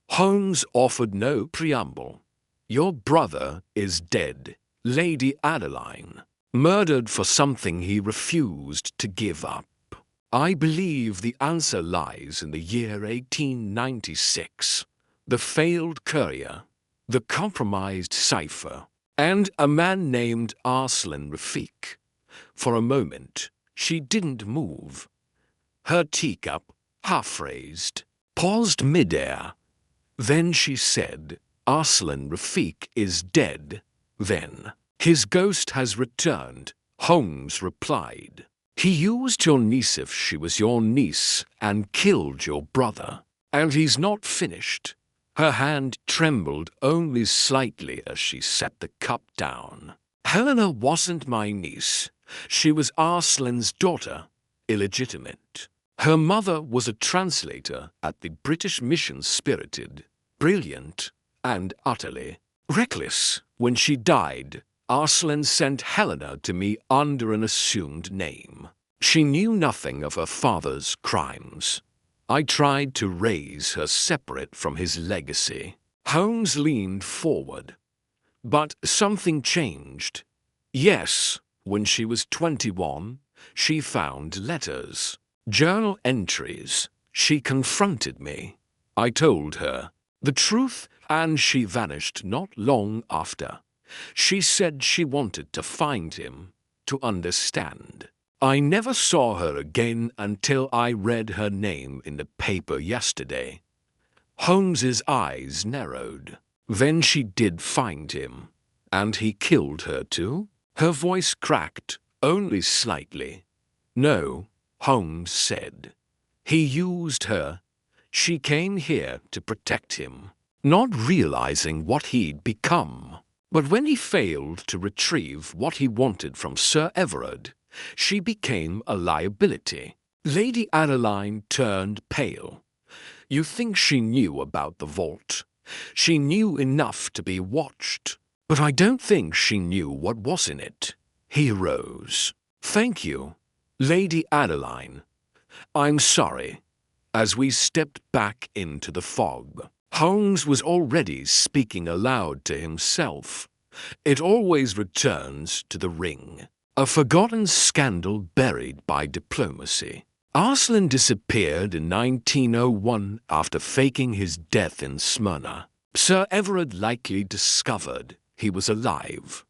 Holmes offered no preamble. "Your brother is dead, Lady Adeline, murdered for something he refused to give up. I believe the answer lies in the year 1896, the failed courier, the compromised cipher, and a man named Arslan Rafiq." For a moment, she didn't move. Her teacup, half-raised, paused mid-air. Then she said, "Arslan Rafiq is dead, then." "His ghost has returned," Holmes replied. "He used your niece if she was your niece and killed your brother. And he's not finished." Her hand trembled only slightly as she set the cup down. "Helena wasn't my niece. She was Arslan's daughter, illegitimate. Her mother was a translator at the British mission, spirited, brilliant, and utterly reckless. When she died, Arslan sent Helena to me under an assumed name. She knew nothing of her father's crimes. I tried to raise her separate from his legacy." Holmes leaned forward. "But something changed." "Yes, when she was 21, she found letters, journal entries. She confronted me. I told her the truth, and she vanished not long after. She said she wanted to find him, to understand. I never saw her again until I read her name in the paper yesterday." Holmes's eyes narrowed. "Then she did find him, and he killed her too?" Her voice cracked, only slightly. "No," Holmes said. "He used her. She came here to protect him, not realizing what he'd become. But when he failed to retrieve what he wanted from Sir Everard, she became a liability." Lady Adeline turned pale. "You think she knew about the vault? She knew enough to be watched, but I don't think she knew what was in it." He rose. "Thank you, Lady Adeline. I'm sorry." As we stepped back into the fog, Holmes was already speaking aloud to himself. "It always returns to the ring. A forgotten scandal buried by diplomacy. Arslan disappeared in 1901 after faking his death in Smyrna. Sir Everard likely discovered he was alive.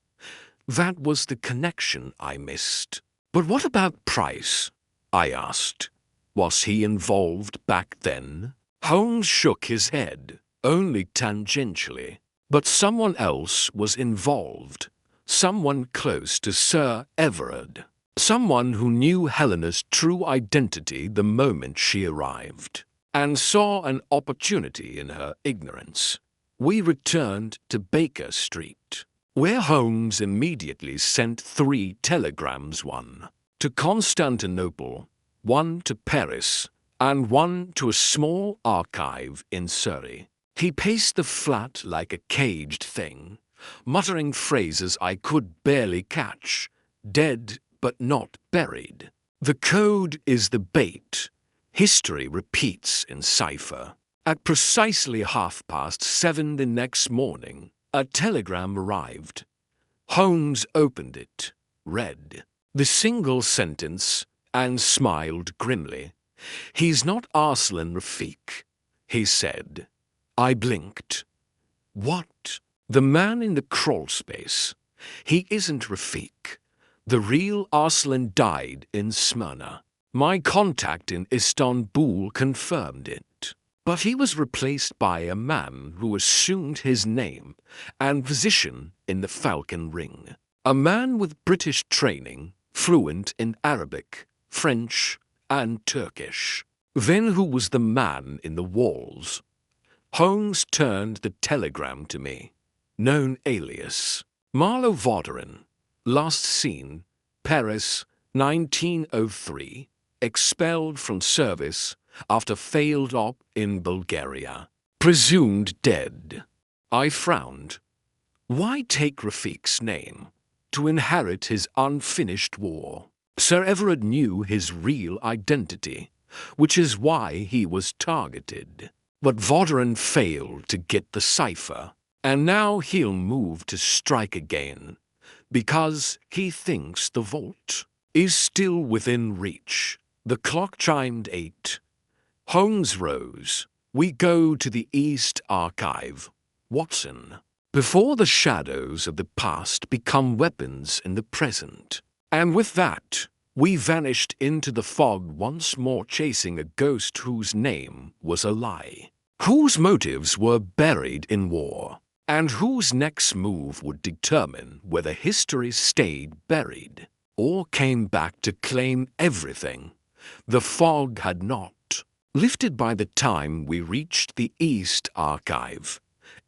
That was the connection I missed. But what about Price? I asked. Was he involved back then? Holmes shook his head, only tangentially. But someone else was involved. Someone close to Sir Everard. Someone who knew Helena's true identity the moment she arrived, and saw an opportunity in her ignorance. We returned to Baker Street, where Holmes immediately sent 3 telegrams, 1 to Constantinople, 1 to Paris, and 1 to a small archive in Surrey. He paced the flat like a caged thing, muttering phrases I could barely catch. Dead but not buried. The code is the bait. History repeats in cipher. At precisely 7:30 the next morning, a telegram arrived. Holmes opened it, read the single sentence, and smiled grimly. "He's not Arslan Rafiq," he said. I blinked. What? The man in the crawl space. He isn't Rafiq. The real Arslan died in Smyrna. My contact in Istanbul confirmed it. But he was replaced by a man who assumed his name and position in the Falcon Ring. A man with British training, fluent in Arabic, French, and Turkish. Then who was the man in the walls? Holmes turned the telegram to me. Known alias. Marlowe Vodarin. Last seen, Paris, 1903. Expelled from service after failed op in Bulgaria. Presumed dead. I frowned. Why take Rafiq's name? To inherit his unfinished war. Sir Everard knew his real identity, which is why he was targeted. But Vodarin failed to get the cipher, and now he'll move to strike again, because he thinks the vault is still within reach. The clock chimed 8. Holmes rose. We go to the East Archive. Watson. Before the shadows of the past become weapons in the present. And with that, we vanished into the fog once more, chasing a ghost whose name was a lie. Whose motives were buried in war, and whose next move would determine whether history stayed buried or came back to claim everything. The fog had not lifted by the time we reached the East Archive.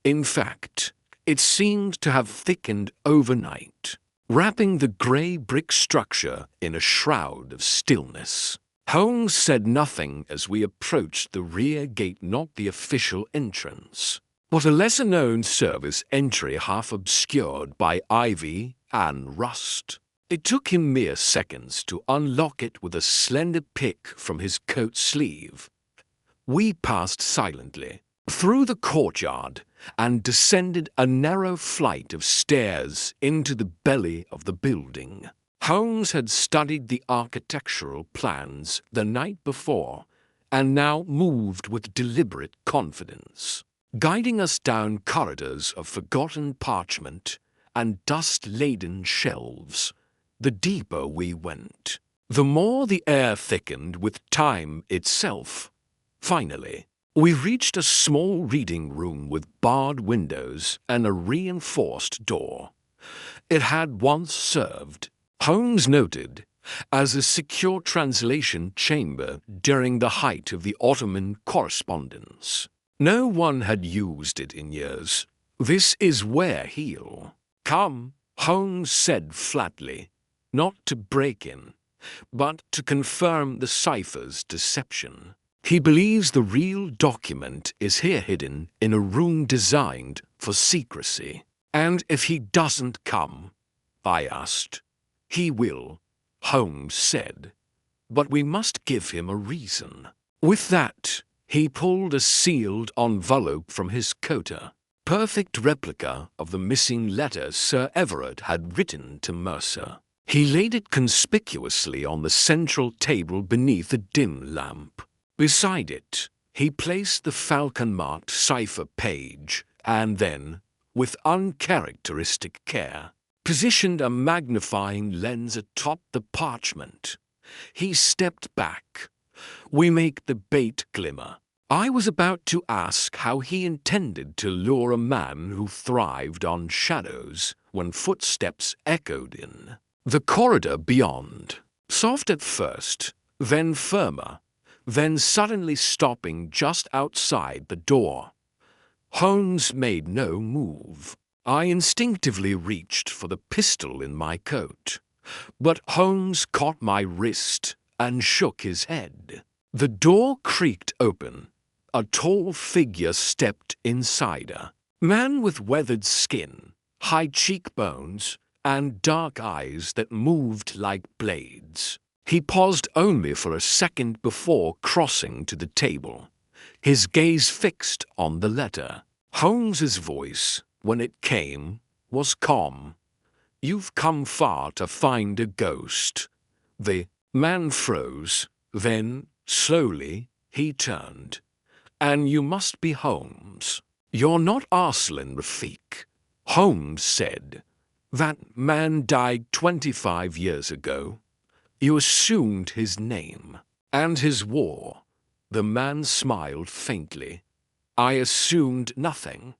In fact, it seemed to have thickened overnight, wrapping the grey brick structure in a shroud of stillness. Holmes said nothing as we approached the rear gate, not the official entrance, but a lesser-known service entry half obscured by ivy and rust. It took him mere seconds to unlock it with a slender pick from his coat sleeve. We passed silently through the courtyard and descended a narrow flight of stairs into the belly of the building. Holmes had studied the architectural plans the night before and now moved with deliberate confidence, guiding us down corridors of forgotten parchment and dust-laden shelves. The deeper we went, the more the air thickened with time itself. Finally, we reached a small reading room with barred windows and a reinforced door. It had once served, Holmes noted, as a secure translation chamber during the height of the Ottoman correspondence. No one had used it in years. "This is where he'll come," Holmes said flatly, not to break in, but to confirm the cipher's deception. He believes the real document is here hidden in a room designed for secrecy. "And if he doesn't come?" I asked. "He will," Holmes said, "but we must give him a reason." With that, he pulled a sealed envelope from his coat-er, perfect replica of the missing letter Sir Everard had written to Mercer. He laid it conspicuously on the central table beneath a dim lamp. Beside it, he placed the falcon-marked cipher page and then, with uncharacteristic care, positioned a magnifying lens atop the parchment. He stepped back. We make the bait glimmer. I was about to ask how he intended to lure a man who thrived on shadows when footsteps echoed in the corridor beyond, soft at first, then firmer, then suddenly stopping just outside the door. Holmes made no move. I instinctively reached for the pistol in my coat, but Holmes caught my wrist and shook his head. The door creaked open. A tall figure stepped inside. A man with weathered skin, high cheekbones, and dark eyes that moved like blades. He paused only for a second before crossing to the table, his gaze fixed on the letter. Holmes's voice, when it came, was calm. "You've come far to find a ghost." The man froze, then, slowly, he turned. "And you must be Holmes." "You're not Arslan Rafiq," Holmes said. "That man died 25 years ago. You assumed his name and his war." The man smiled faintly. "I assumed nothing.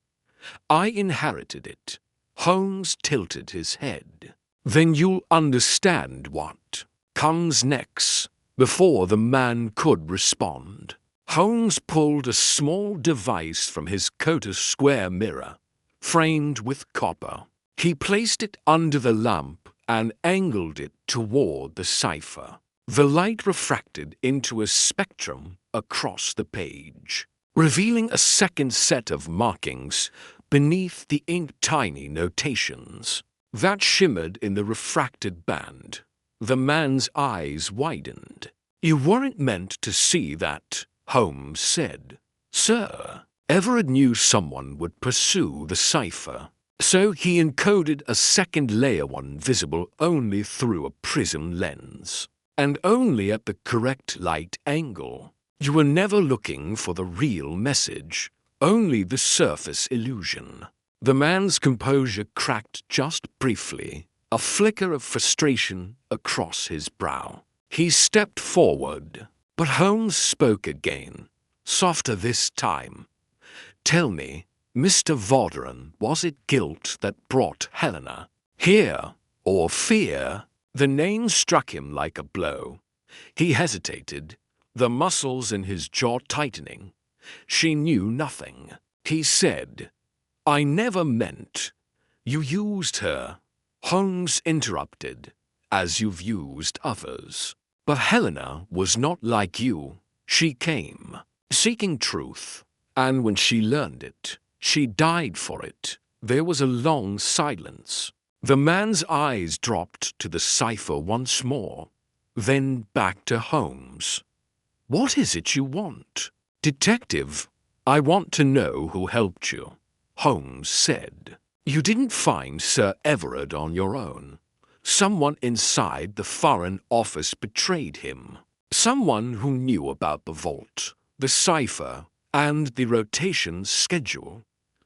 I inherited it." Holmes tilted his head. "Then you'll understand what comes next." Before the man could respond, Holmes pulled a small device from his coat, a square mirror, framed with copper. He placed it under the lamp and angled it toward the cipher. The light refracted into a spectrum across the page, revealing a second set of markings beneath the ink-tiny notations that shimmered in the refracted band. The man's eyes widened. "You weren't meant to see that," Holmes said. "Sir, Everett knew someone would pursue the cipher, so he encoded a second layer, one visible only through a prism lens, and only at the correct light angle. You were never looking for the real message, only the surface illusion." The man's composure cracked just briefly, a flicker of frustration across his brow. He stepped forward, but Holmes spoke again, softer this time. "Tell me, Mr. Vauderin, was it guilt that brought Helena here, or fear?" The name struck him like a blow. He hesitated, the muscles in his jaw tightening. "She knew nothing," he said. "I never meant. You used her," Holmes interrupted, "as you've used others. But Helena was not like you. She came, seeking truth, and when she learned it, she died for it." There was a long silence. The man's eyes dropped to the cipher once more, then back to Holmes. "What is it you want?" "Detective, I want to know who helped you," Holmes said. "You didn't find Sir Everard on your own. Someone inside the Foreign Office betrayed him. Someone who knew about the vault, the cipher, and the rotation schedule.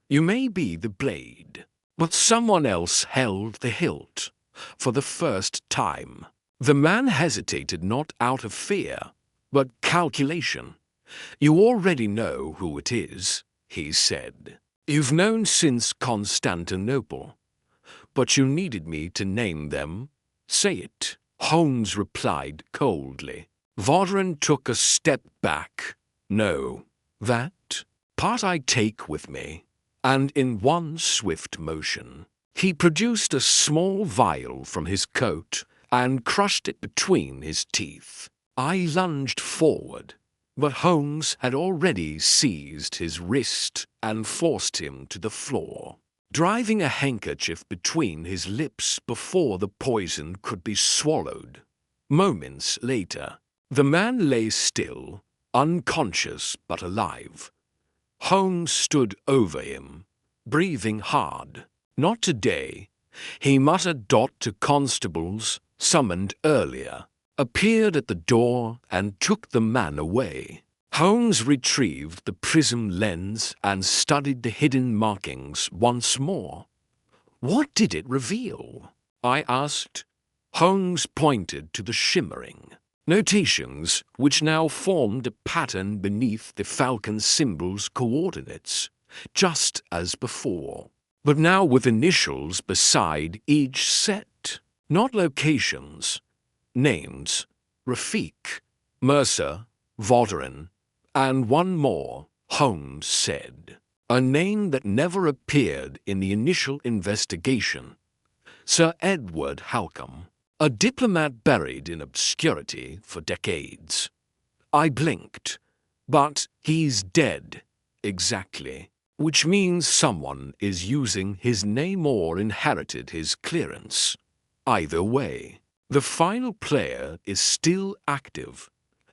You may be the blade, but someone else held the hilt. For the first time." The man hesitated, not out of fear, but calculation. "You already know who it is," he said. "You've known since Constantinople. But you needed me to name them. Say it," Holmes replied coldly. Vauderin took a step back. "No, that part I take with me." And in one swift motion, he produced a small vial from his coat and crushed it between his teeth. I lunged forward, but Holmes had already seized his wrist and forced him to the floor, driving a handkerchief between his lips before the poison could be swallowed. Moments later, the man lay still, unconscious but alive. Holmes stood over him, breathing hard. "Not today," he muttered to constables, summoned earlier, appeared at the door and took the man away. Holmes retrieved the prism lens and studied the hidden markings once more. What did it reveal? I asked. Holmes pointed to the shimmering notations, which now formed a pattern beneath the falcon symbol's coordinates, just as before, but now with initials beside each set, not locations, names, Rafik, Mercer, Voteran, and one more, Holmes said. A name that never appeared in the initial investigation. Sir Edward Holmes, a diplomat buried in obscurity for decades. I blinked. But he's dead, exactly, which means someone is using his name or inherited his clearance. Either way, the final player is still active.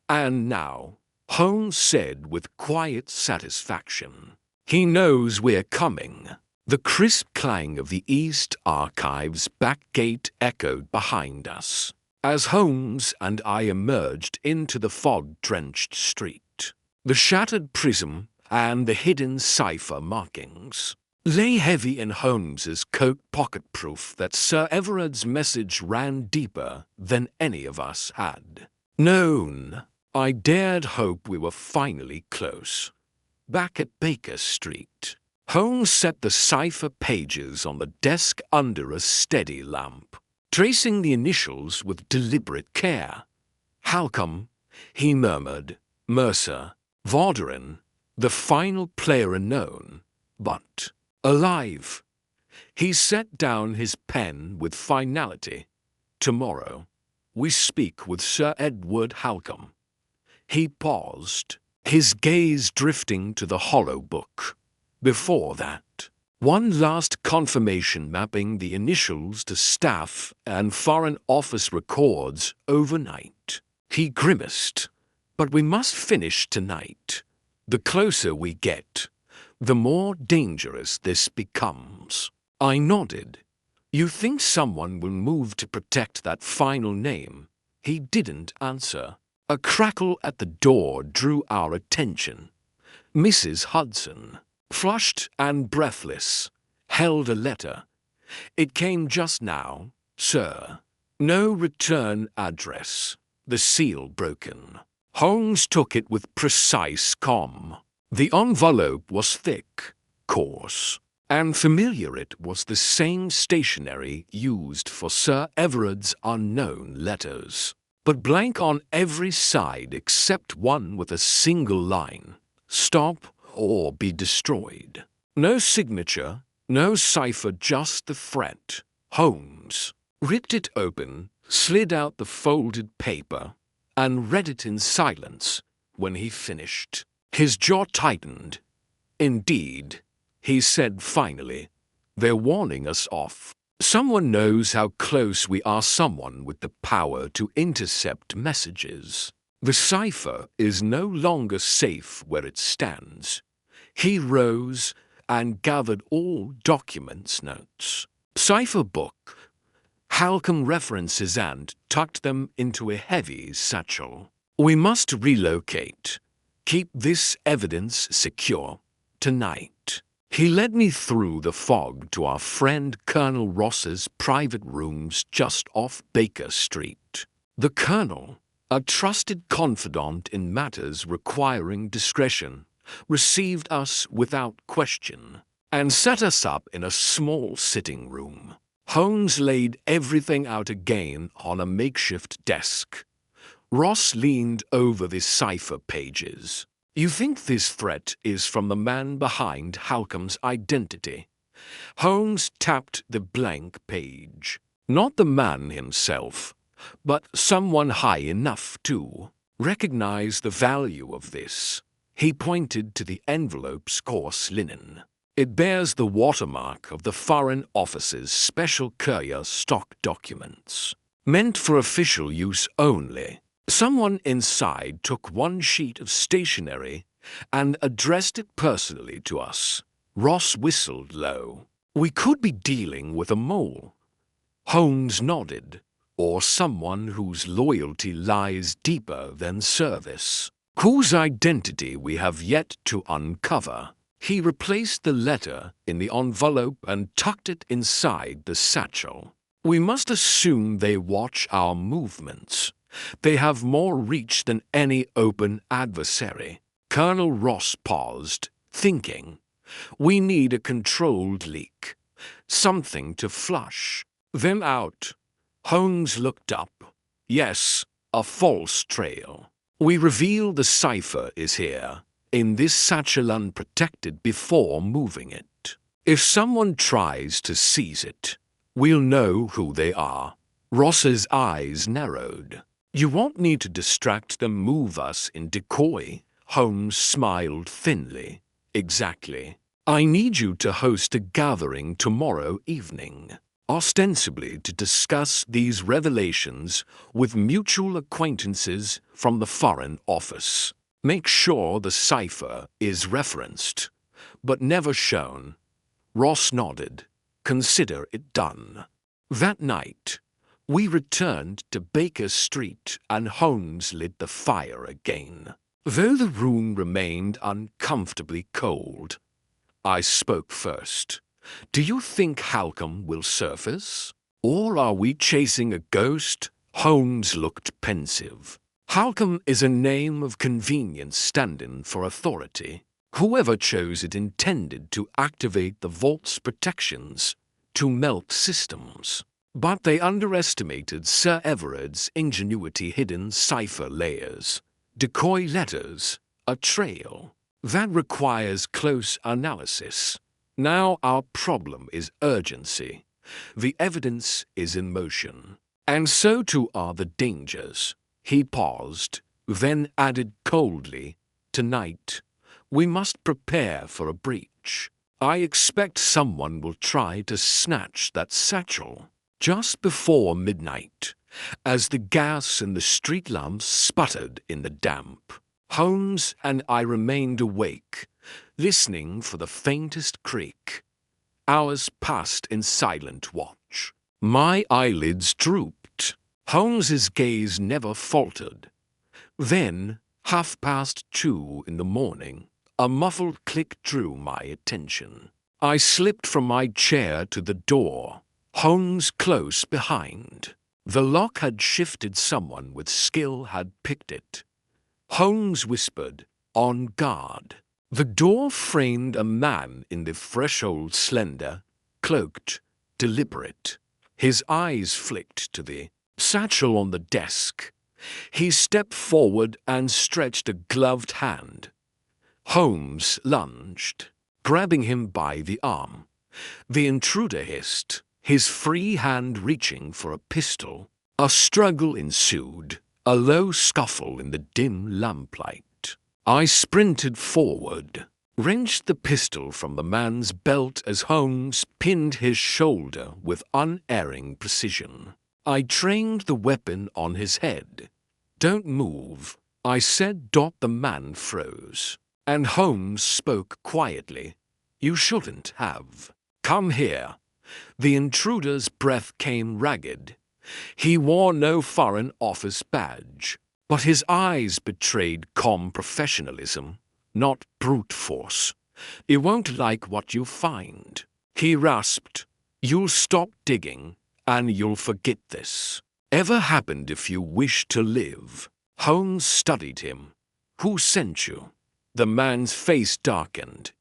And now, Holmes said with quiet satisfaction, he knows we're coming. The crisp clang of the East Archives back gate echoed behind us, as Holmes and I emerged into the fog-drenched street. The shattered prism and the hidden cipher markings lay heavy in Holmes's coat pocket, proof that Sir Everard's message ran deeper than any of us had known. I dared hope we were finally close. Back at Baker Street, Holmes set the cipher pages on the desk under a steady lamp, tracing the initials with deliberate care. Holmes, he murmured, Mercer, Voteran, the final player unknown, but alive. He set down his pen with finality. Tomorrow, we speak with Sir Edward Holmes. He paused, his gaze drifting to the hollow book. Before that, one last confirmation mapping the initials to staff and Foreign Office records overnight. He grimaced. But we must finish tonight. The closer we get, the more dangerous this becomes. I nodded. You think someone will move to protect that final name? He didn't answer. A crackle at the door drew our attention. Mrs. Hudson, flushed and breathless, held a letter. It came just now, sir. No return address. The seal broken. Holmes took it with precise calm. The envelope was thick, coarse, and familiar. It was the same stationery used for Sir Everard's unknown letters, but blank on every side except one with a single line, stop or be destroyed. No signature, no cipher, just the threat. Holmes ripped it open, slid out the folded paper, and read it in silence. When he finished, his jaw tightened. Indeed, he said finally, they're warning us off. Someone knows how close we are, someone with the power to intercept messages. The cipher is no longer safe where it stands. He rose and gathered all documents, notes, cipher book, Holmes references, and tucked them into a heavy satchel. We must relocate. Keep this evidence secure. Tonight. He led me through the fog to our friend Colonel Ross's private rooms just off Baker Street. The Colonel, a trusted confidant in matters requiring discretion, received us without question and set us up in a small sitting room. Holmes laid everything out again on a makeshift desk. Ross leaned over the cipher pages. You think this threat is from the man behind Holmes' identity? Holmes tapped the blank page. Not the man himself, but someone high enough to recognize the value of this. He pointed to the envelope's coarse linen. It bears the watermark of the Foreign Office's special courier stock documents, meant for official use only. Someone inside took one sheet of stationery and addressed it personally to us. Ross whistled low. We could be dealing with a mole. Holmes nodded. or someone whose loyalty lies deeper than service, whose identity we have yet to uncover. He replaced the letter in the envelope and tucked it inside the satchel. We must assume they watch our movements. They have more reach than any open adversary. Colonel Ross paused, thinking. We need a controlled leak. Something to flush. Then out. Holmes looked up. Yes, a false trail. We reveal the cipher is here, in this satchel unprotected before moving it. If someone tries to seize it, we'll know who they are. Ross's eyes narrowed. You won't need to distract them, move us in decoy. Holmes smiled thinly. Exactly. I need you to host a gathering tomorrow evening, ostensibly to discuss these revelations with mutual acquaintances from the Foreign Office. Make sure the cipher is referenced, but never shown. Ross nodded. Consider it done. That night, we returned to Baker Street and Holmes lit the fire again. Though the room remained uncomfortably cold, I spoke first. Do you think Halcombe will surface? Or are we chasing a ghost? Holmes looked pensive. Halcombe is a name of convenience stand-in for authority. Whoever chose it intended to activate the vault's protections, to melt systems. But they underestimated Sir Everard's ingenuity. Hidden cipher layers, decoy letters, a trail. That requires close analysis. Now our problem is urgency. The evidence is in motion. And so too are the dangers. He paused, then added coldly, Tonight, we must prepare for a breach. I expect someone will try to snatch that satchel. Just before midnight, as the gas in the street lamps sputtered in the damp, Holmes and I remained awake, listening for the faintest creak. Hours passed in silent watch. My eyelids drooped. Holmes's gaze never faltered. Then, 2:30 in the morning, a muffled click drew my attention. I slipped from my chair to the door, Holmes close behind. The lock had shifted. Someone with skill had picked it. Holmes whispered, On guard. The door framed a man in the threshold, slender, cloaked, deliberate. His eyes flicked to the satchel on the desk. He stepped forward and stretched a gloved hand. Holmes lunged, grabbing him by the arm. The intruder hissed, his free hand reaching for a pistol. A struggle ensued, a low scuffle in the dim lamplight. I sprinted forward, wrenched the pistol from the man's belt as Holmes pinned his shoulder with unerring precision. I trained the weapon on his head. Don't move, I said. The man froze, and Holmes spoke quietly. You shouldn't have. Come here. The intruder's breath came ragged. He wore no Foreign Office badge, but his eyes betrayed calm professionalism, not brute force. You won't like what you find. He rasped. You'll stop digging, and you'll forget this ever happened if you wish to live. Holmes studied him. Who sent you? The man's face darkened.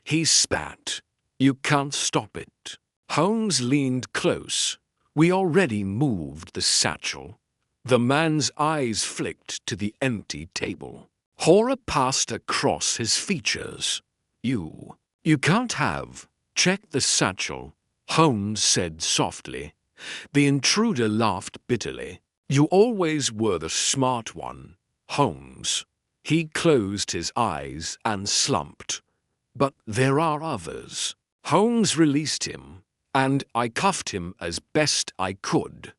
He spat. You can't stop it. Holmes leaned close. We already moved the satchel. The man's eyes flicked to the empty table. Horror passed across his features. You can't have. Check the satchel, Holmes said softly. The intruder laughed bitterly. You always were the smart one, Holmes. He closed his eyes and slumped. But there are others. Holmes released him, and I cuffed him as best I could.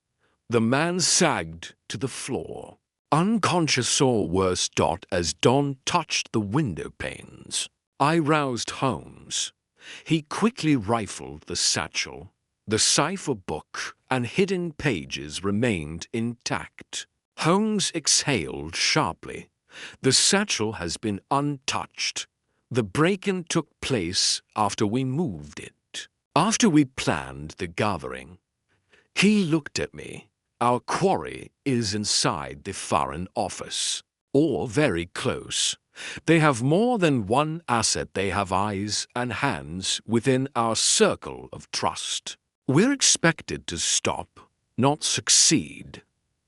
The man sagged to the floor, unconscious or worse. As dawn touched the window panes, I roused Holmes. He quickly rifled the satchel. The cipher book and hidden pages remained intact. Holmes exhaled sharply. The satchel has been untouched. The break-in took place after we moved it. After we planned the gathering. He looked at me. Our quarry is inside the Foreign Office, or very close. They have more than one asset. They have eyes and hands within our circle of trust. We're expected to stop, not succeed.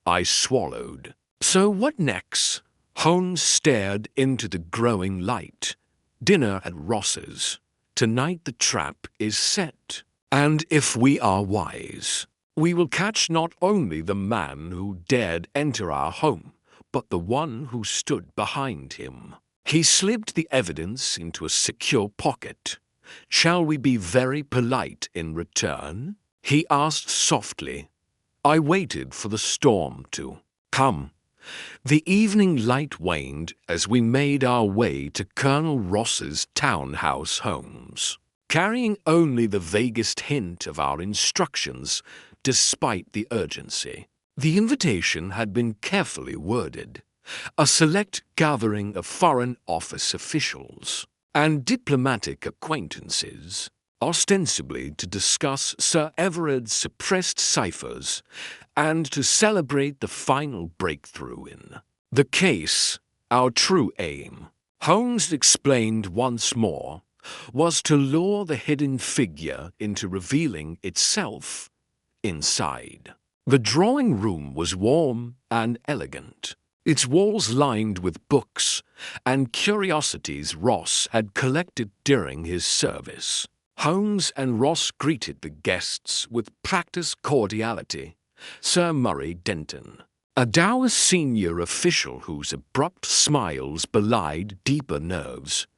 I swallowed. So what next? Holmes stared into the growing light. Dinner at Ross's. Tonight the trap is set. And if we are wise, we will catch not only the man who dared enter our home, but the one who stood behind him. He slipped the evidence into a secure pocket. Shall we be very polite in return? He asked softly. I waited for the storm to come. The evening light waned as we made our way to Colonel Ross's townhouse homes, carrying only the vaguest hint of our instructions despite the urgency. The invitation had been carefully worded. A select gathering of Foreign Office officials and diplomatic acquaintances, ostensibly to discuss Sir Everard's suppressed ciphers and to celebrate the final breakthrough in the case. Our true aim, Holmes explained once more, was to lure the hidden figure into revealing itself inside. The drawing room was warm and elegant, its walls lined with books and curiosities Ross had collected during his service. Holmes and Ross greeted the guests with practiced cordiality. Sir Murray Denton, a dour senior official whose abrupt smiles belied deeper nerves.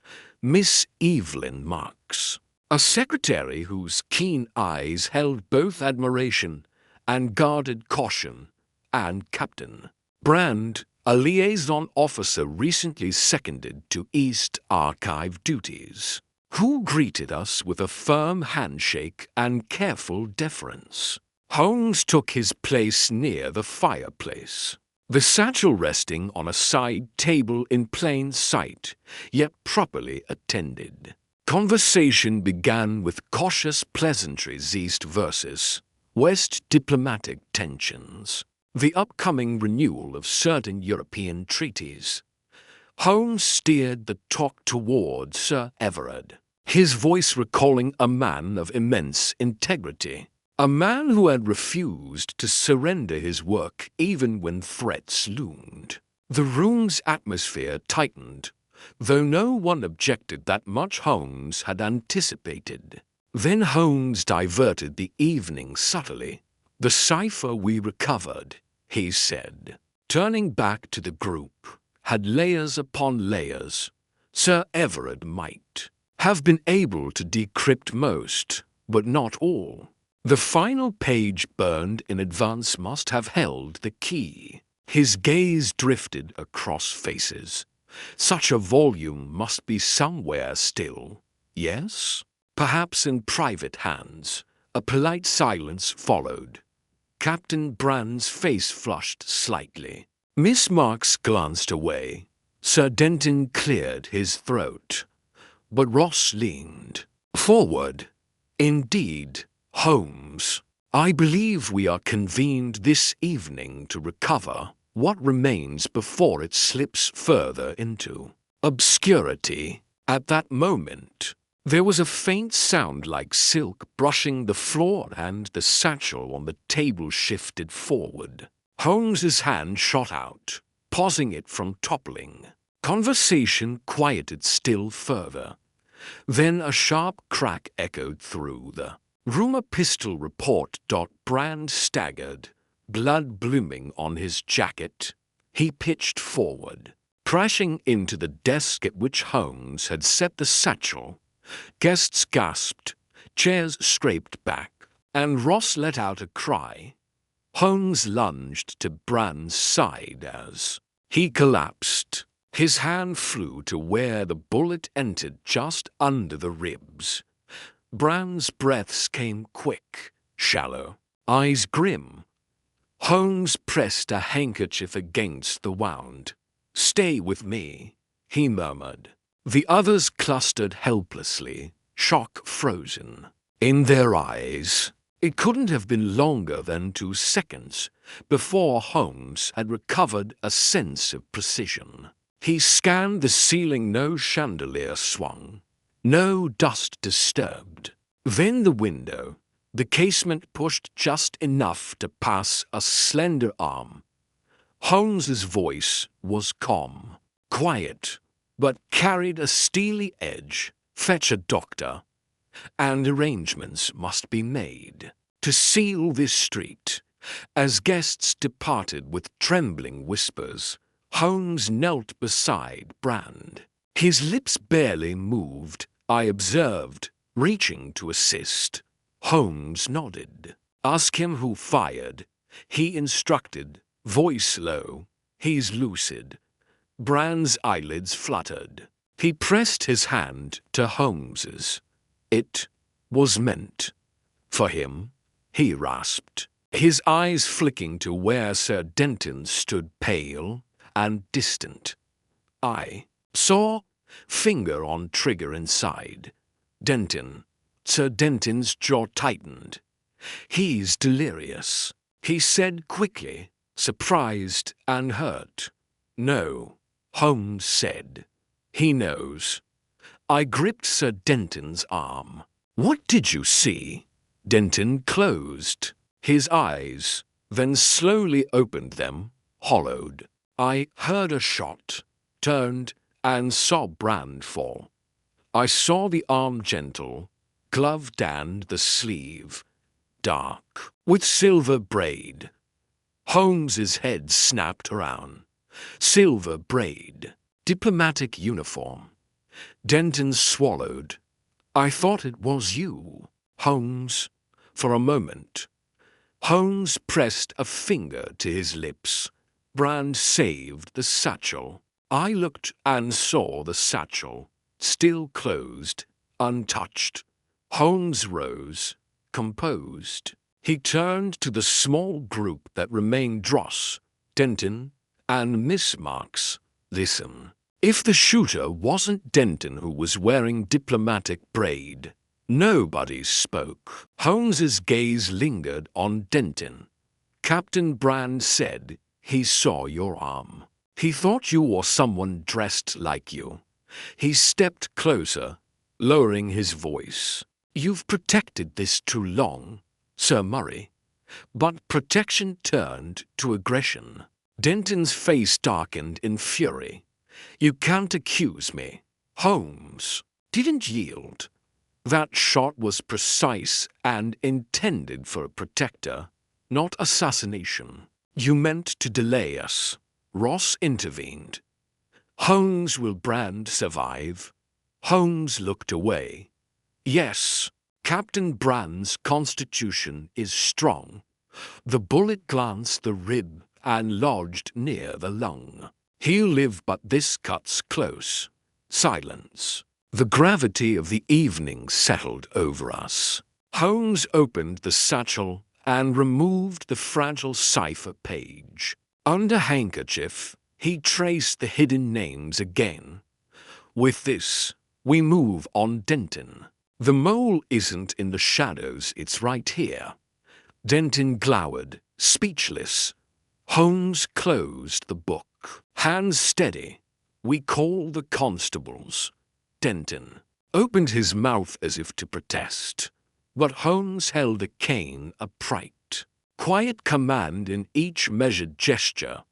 Miss Evelyn Marks, a secretary whose keen eyes held both admiration and guarded caution, and Captain Brand, a liaison officer recently seconded to East Archive duties, who greeted us with a firm handshake and careful deference. Holmes took his place near the fireplace, the satchel resting on a side table in plain sight, yet properly attended. Conversation began with cautious pleasantries east versus West diplomatic tensions, the upcoming renewal of certain European treaties. Holmes steered the talk toward Sir Everard, his voice recalling a man of immense integrity, a man who had refused to surrender his work even when threats loomed. The room's atmosphere tightened, though no one objected that much Holmes had anticipated. Then Holmes diverted the evening subtly. The cipher we recovered, he said, turning back to the group, had layers upon layers. Sir Everard might have been able to decrypt most, but not all. The final page burned in advance must have held the key. His gaze drifted across faces. Such a volume must be somewhere still. Yes? Perhaps in private hands. A polite silence followed. Captain Brand's face flushed slightly. Miss Marks glanced away. Sir Denton cleared his throat. But Ross leaned forward. Indeed, Holmes, I believe we are convened this evening to recover what remains before it slips further into obscurity. At that moment, there was a faint sound like silk brushing the floor and the satchel on the table shifted forward. Holmes's hand shot out, pausing it from toppling. Conversation quieted still further. Then a sharp crack echoed through the room. A pistol report. Brand staggered, blood blooming on his jacket. He pitched forward, crashing into the desk at which Holmes had set the satchel. Guests gasped, chairs scraped back, and Ross let out a cry. Holmes lunged to Brand's side as he collapsed. His hand flew to where the bullet entered just under the ribs. Brand's breaths came quick, shallow, eyes grim. Holmes pressed a handkerchief against the wound. "Stay with me," he murmured. The others clustered helplessly, shock frozen. In their eyes, it couldn't have been longer than 2 seconds before Holmes had recovered a sense of precision. He scanned the ceiling. No chandelier swung, no dust disturbed. Then the window, the casement pushed just enough to pass a slender arm. Holmes's voice was calm, quiet, but carried a steely edge. "Fetch a doctor, and arrangements must be made to seal this street." As guests departed with trembling whispers, Holmes knelt beside Brand. His lips barely moved, I observed, reaching to assist. Holmes nodded. "Ask him who fired," he instructed, voice low. "He's lucid." Brand's eyelids fluttered. He pressed his hand to Holmes's. "It was meant for him," he rasped, his eyes flicking to where Sir Denton stood pale and distant. I saw, finger on trigger inside. "Denton." Sir Denton's jaw tightened. "He's delirious," he said quickly, surprised and hurt. "No," Holmes said. "He knows." I gripped Sir Denton's arm. "What did you see?" Denton closed his eyes, then slowly opened them, hollowed. "I heard a shot, turned, and saw Brand fall. I saw the arm gentle, gloved, and the sleeve dark, with silver braid." Holmes's head snapped around. "Silver braid, diplomatic uniform." Denton swallowed. "I thought it was you, Holmes, for a moment." Holmes pressed a finger to his lips. "Brand saved the satchel." I looked and saw the satchel, still closed, untouched. Holmes rose, composed. He turned to the small group that remained. "Dross, Denton, and Miss Marks, listen. If the shooter wasn't Denton who was wearing diplomatic braid..." Nobody spoke. Holmes's gaze lingered on Denton. "Captain Brand said he saw your arm. He thought you or someone dressed like you." He stepped closer, lowering his voice. "You've protected this too long, Sir Murray." But protection turned to aggression. Denton's face darkened in fury. "You can't accuse me." Holmes didn't yield. "That shot was precise and intended for a protector, not assassination. You meant to delay us." Ross intervened. "Holmes, will Brand survive?" Holmes looked away. "Yes, Captain Brand's constitution is strong." The bullet glanced the rib and lodged near the lung. "He'll live, but this cuts close." Silence. The gravity of the evening settled over us. Holmes opened the satchel and removed the fragile cipher page. Under handkerchief, he traced the hidden names again. "With this, we move on Denton. The mole isn't in the shadows, it's right here." Denton glowered, speechless. Holmes closed the book. "Hands steady. We call the constables." Denton opened his mouth as if to protest, but Holmes held a cane upright. Quiet command in each measured gesture.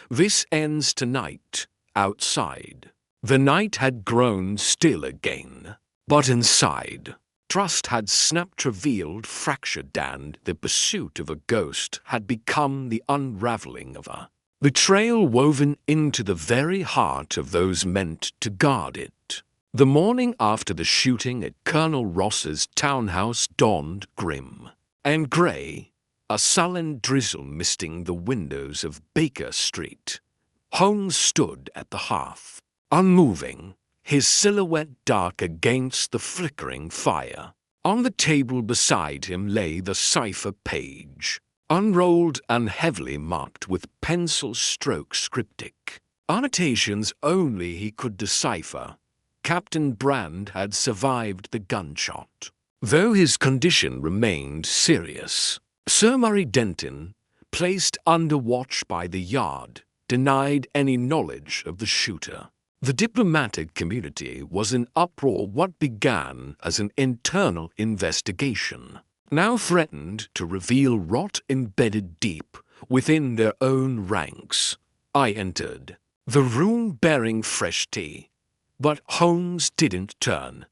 "This ends tonight, outside." The night had grown still again, but inside, trust had snapped, revealed, fractured, and the pursuit of a ghost had become the unraveling of a betrayal woven into the very heart of those meant to guard it. The morning after the shooting at Colonel Ross's townhouse dawned grim and grey, a sullen drizzle misting the windows of Baker Street. Holmes stood at the hearth, unmoving, his silhouette dark against the flickering fire. On the table beside him lay the cipher page, unrolled and heavily marked with pencil strokes cryptic. Annotations only he could decipher. Captain Brand had survived the gunshot, though his condition remained serious. Sir Murray Denton, placed under watch by the Yard, denied any knowledge of the shooter. The diplomatic community was in uproar. What began as an internal investigation now threatened to reveal rot embedded deep within their own ranks. I entered the room bearing fresh tea, but Holmes didn't turn.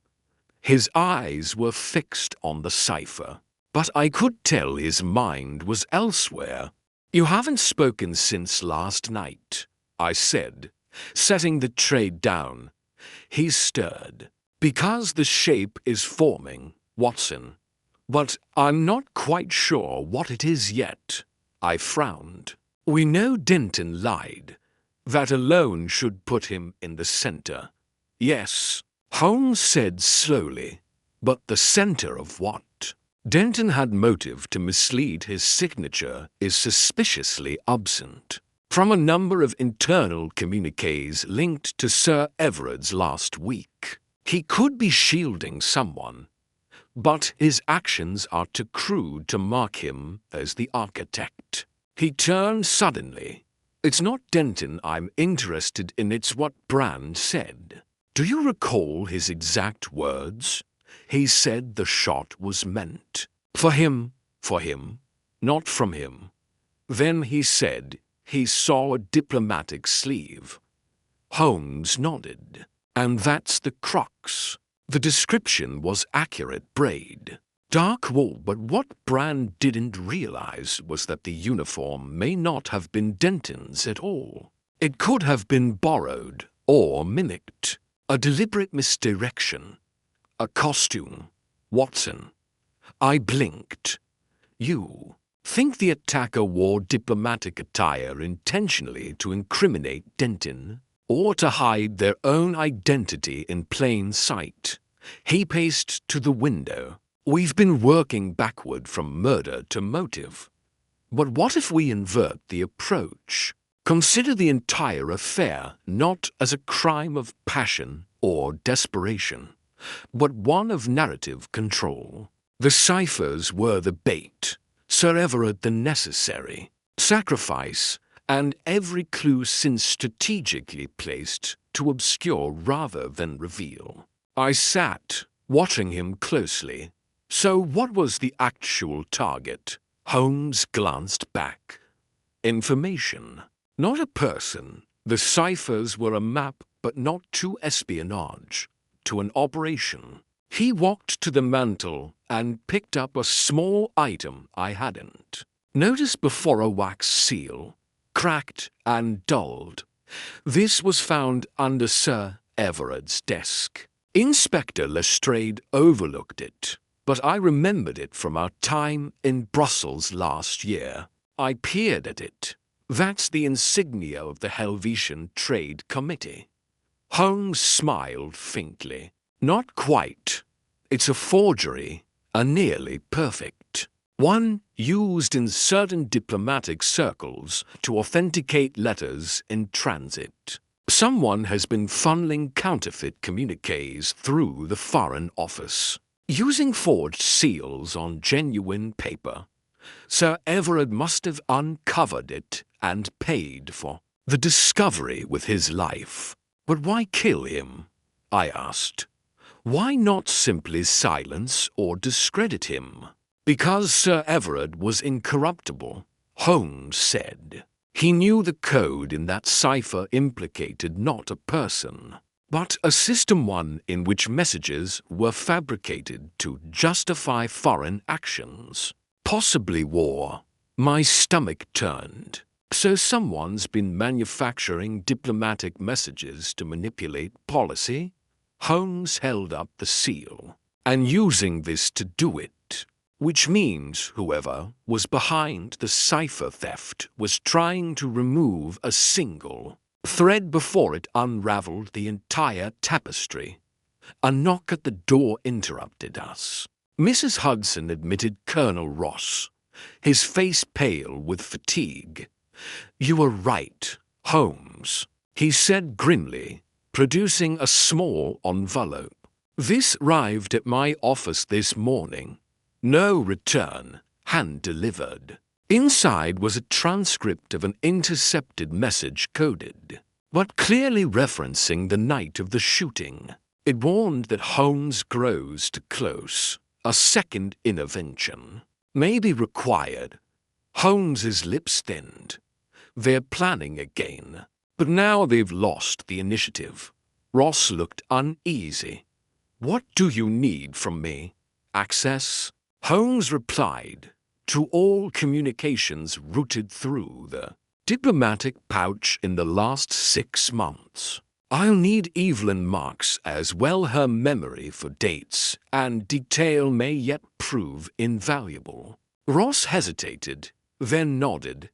His eyes were fixed on the cipher, but I could tell his mind was elsewhere. "You haven't spoken since last night," I said, setting the tray down. He stirred. "Because the shape is forming, Watson. But I'm not quite sure what it is yet." I frowned. "We know Denton lied. That alone should put him in the center." "Yes," Holmes said slowly. "But the center of what?" Denton had motive to mislead. His signature is suspiciously absent from a number of internal communiques linked to Sir Everard's last week. He could be shielding someone, but his actions are too crude to mark him as the architect. He turned suddenly. "It's not Denton I'm interested in, it's what Brand said." "Do you recall his exact words?" "He said the shot was meant for him, not from him. Then he said he saw a diplomatic sleeve." Holmes nodded. "And that's the crux. The description was accurate. Braid, dark wool, but what Brand didn't realize was that the uniform may not have been Denton's at all. It could have been borrowed or mimicked. A deliberate misdirection. A costume. Watson." I blinked. "You think the attacker wore diplomatic attire intentionally to incriminate Denton, or to hide their own identity in plain sight?" He paced to the window. "We've been working backward from murder to motive. But what if we invert the approach? Consider the entire affair not as a crime of passion or desperation, but one of narrative control. The ciphers were the bait, Sir Everard the necessary sacrifice, and every clue since strategically placed to obscure rather than reveal." I sat, watching him closely. "So what was the actual target?" Holmes glanced back. "Information, not a person. The ciphers were a map, but not to espionage, to an operation." He walked to the mantel and picked up a small item I hadn't noticed before, a wax seal, cracked and dulled. This was found under Sir Everard's desk. Inspector Lestrade overlooked it, but I remembered it from our time in Brussels last year. I peered at it. "That's the insignia of the Helvetian Trade Committee." Holmes smiled faintly. "Not quite. It's a forgery, a nearly perfect one used in certain diplomatic circles to authenticate letters in transit. Someone has been funneling counterfeit communiques through the Foreign Office, using forged seals on genuine paper. Sir Everard must have uncovered it and paid for the discovery with his life." "But why kill him?" I asked. "Why not simply silence or discredit him?" "Because Sir Everard was incorruptible," Holmes said. "He knew the code in that cipher implicated not a person, but a system, one in which messages were fabricated to justify foreign actions, possibly war." My stomach turned. "So someone's been manufacturing diplomatic messages to manipulate policy?" Holmes held up the seal. "And using this to do it. Which means whoever was behind the cipher theft was trying to remove a single thread before it unraveled the entire tapestry." A knock at the door interrupted us. Mrs. Hudson admitted Colonel Ross, his face pale with fatigue. "You were right, Holmes," he said grimly, producing a small envelope. "This arrived at my office this morning. No return, hand-delivered." Inside was a transcript of an intercepted message coded, but clearly referencing the night of the shooting. It warned that Holmes grows too close. A second intervention may be required. Holmes's lips thinned. They're planning again, but now they've lost the initiative. Ross looked uneasy. "What do you need from me? Access?" Holmes replied, "To all communications routed through the diplomatic pouch in the last 6 months. I'll need Evelyn Marks as well. Her memory for dates and detail may yet prove invaluable." Ross hesitated, then nodded.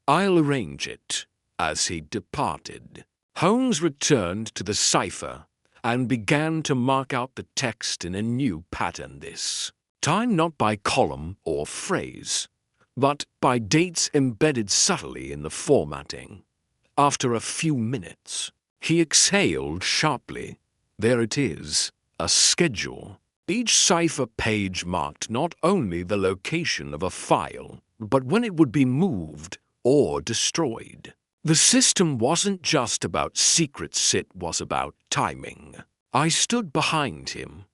"I'll arrange it," as he departed. Holmes returned to the cipher and began to mark out the text in a new pattern this time, not by column or phrase, but by dates embedded subtly in the formatting. After a few minutes, he exhaled sharply. There it is, a schedule. Each cipher page marked not only the location of a file, but when it would be moved or destroyed. The system wasn't just about secrets, it was about timing. I stood behind him.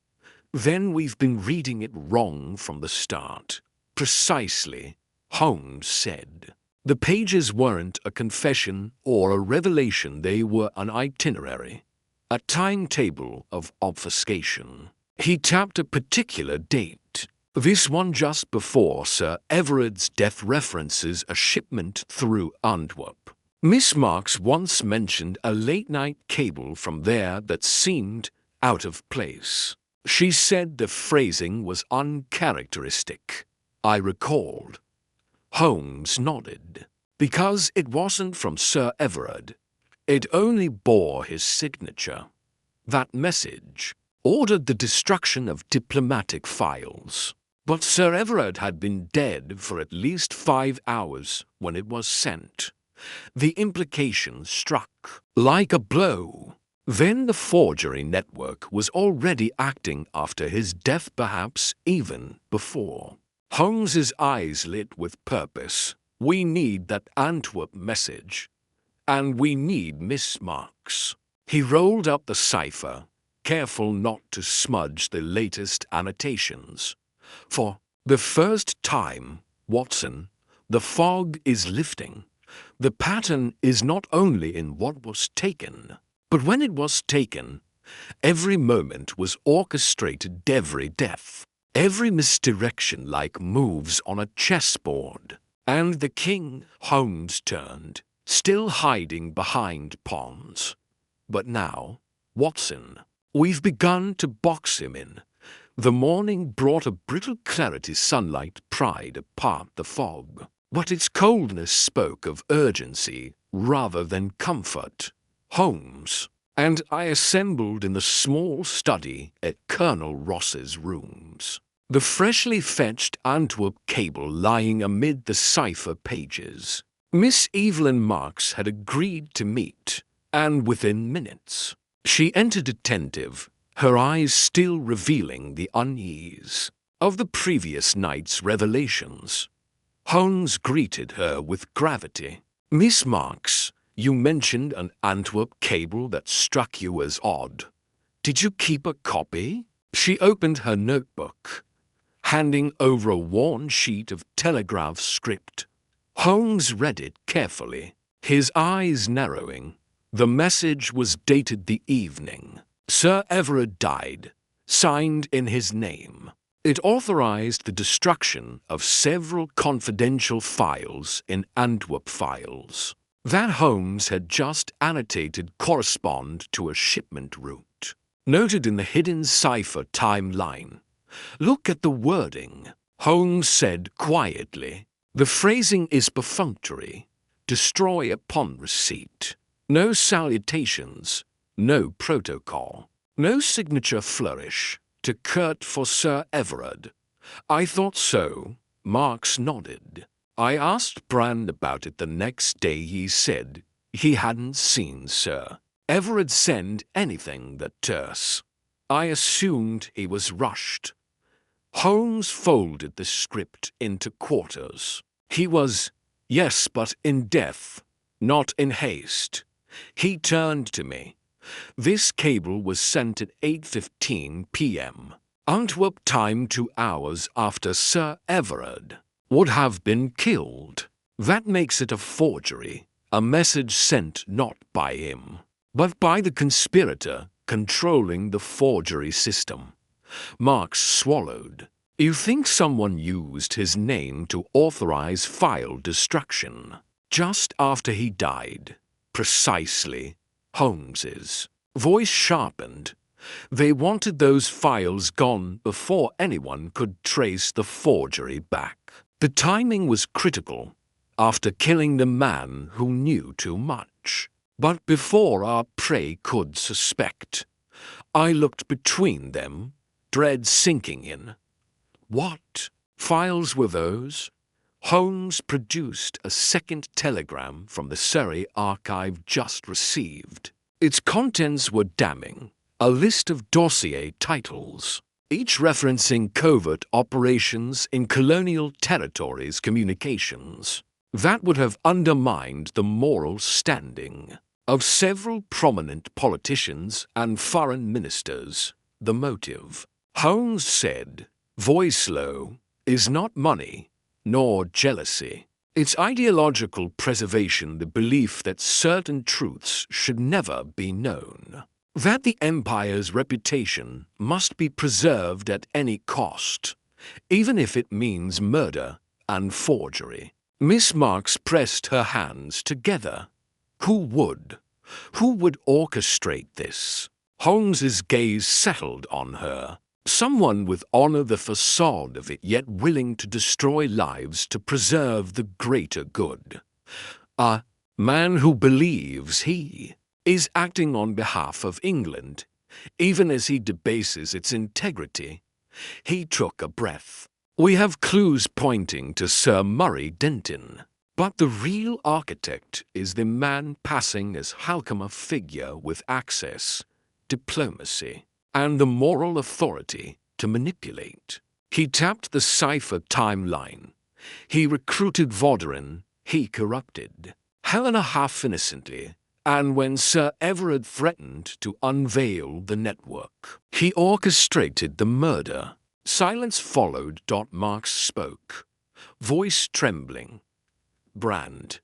"Then we've been reading it wrong from the start." "Precisely," Holmes said. "The pages weren't a confession or a revelation, they were an itinerary, a timetable of obfuscation." He tapped a particular date. "This one just before Sir Everard's death references a shipment through Antwerp. Miss Marks once mentioned a late-night cable from there that seemed out of place. She said the phrasing was uncharacteristic." I recalled. Holmes nodded. "Because it wasn't from Sir Everard. It only bore his signature. That message ordered the destruction of diplomatic files. But Sir Everard had been dead for at least 5 hours when it was sent. The implication struck like a blow. Then the forgery network was already acting after his death, perhaps even before." Holmes's eyes lit with purpose. "We need that Antwerp message, and we need Miss Marks." He rolled up the cipher, careful not to smudge the latest annotations. "For the first time, Watson, the fog is lifting. The pattern is not only in what was taken, but when it was taken. Every moment was orchestrated, every death, every misdirection like moves on a chessboard. And the king," Holmes turned, "still hiding behind pawns. But now, Watson, we've begun to box him in." The morning brought a brittle clarity, sunlight pried apart the fog, but its coldness spoke of urgency rather than comfort. Holmes and I assembled in the small study at Colonel Ross's rooms, the freshly fetched Antwerp cable lying amid the cipher pages. Miss Evelyn Marks had agreed to meet, and within minutes she entered attentive, her eyes still revealing the unease of the previous night's revelations. Holmes greeted her with gravity. "Miss Marks, you mentioned an Antwerp cable that struck you as odd. Did you keep a copy?" She opened her notebook, handing over a worn sheet of telegraph script. Holmes read it carefully, his eyes narrowing. The message was dated the evening Sir Everard died, signed in his name. It authorized the destruction of several confidential files in Antwerp files. That Holmes had just annotated correspond to a shipment route, noted in the hidden cipher timeline. "Look at the wording," Holmes said quietly. "The phrasing is perfunctory. Destroy upon receipt. No salutations, no protocol, no signature flourish. to Kurt for Sir Everard. I thought so. Marks nodded. I asked Brand about it the next day. He said he hadn't seen Sir Everard send anything that terse. I assumed he was rushed. Holmes folded the script into quarters. He was, yes, but in death, not in haste. He turned to me. This cable was sent at 8:15 p.m. Antwerp time, 2 hours after Sir Everard would have been killed. That makes it a forgery, a message sent not by him, but by the conspirator controlling the forgery system. Marks swallowed. You think someone used his name to authorize file destruction just after he died? Precisely. Holmes's voice sharpened. They wanted those files gone before anyone could trace the forgery back. The timing was critical, after killing the man who knew too much. But before our prey could suspect, I looked between them, dread sinking in. What files were those? Holmes produced a second telegram from the Surrey archive just received. Its contents were damning. A list of dossier titles, each referencing covert operations in colonial territories communications. That would have undermined the moral standing of several prominent politicians and foreign ministers. The motive, Holmes said, voice low, is not money, nor jealousy. It's ideological preservation, the belief that certain truths should never be known. That the empire's reputation must be preserved at any cost, even if it means murder and forgery. Miss Marks pressed her hands together. Who would orchestrate this? Holmes's gaze settled on her. Someone with honor, the facade of it, yet willing to destroy lives to preserve the greater good. A man who believes he is acting on behalf of England, even as he debases its integrity. He took a breath. We have clues pointing to Sir Murray Denton, but the real architect is the man passing as Halcombe, a figure with access, diplomacy, and the moral authority to manipulate. He tapped the cipher timeline. He recruited Vauderin. He corrupted Helena half innocently, and when Sir Everard threatened to unveil the network, he orchestrated the murder. Silence followed. Marks spoke, voice trembling. Brand.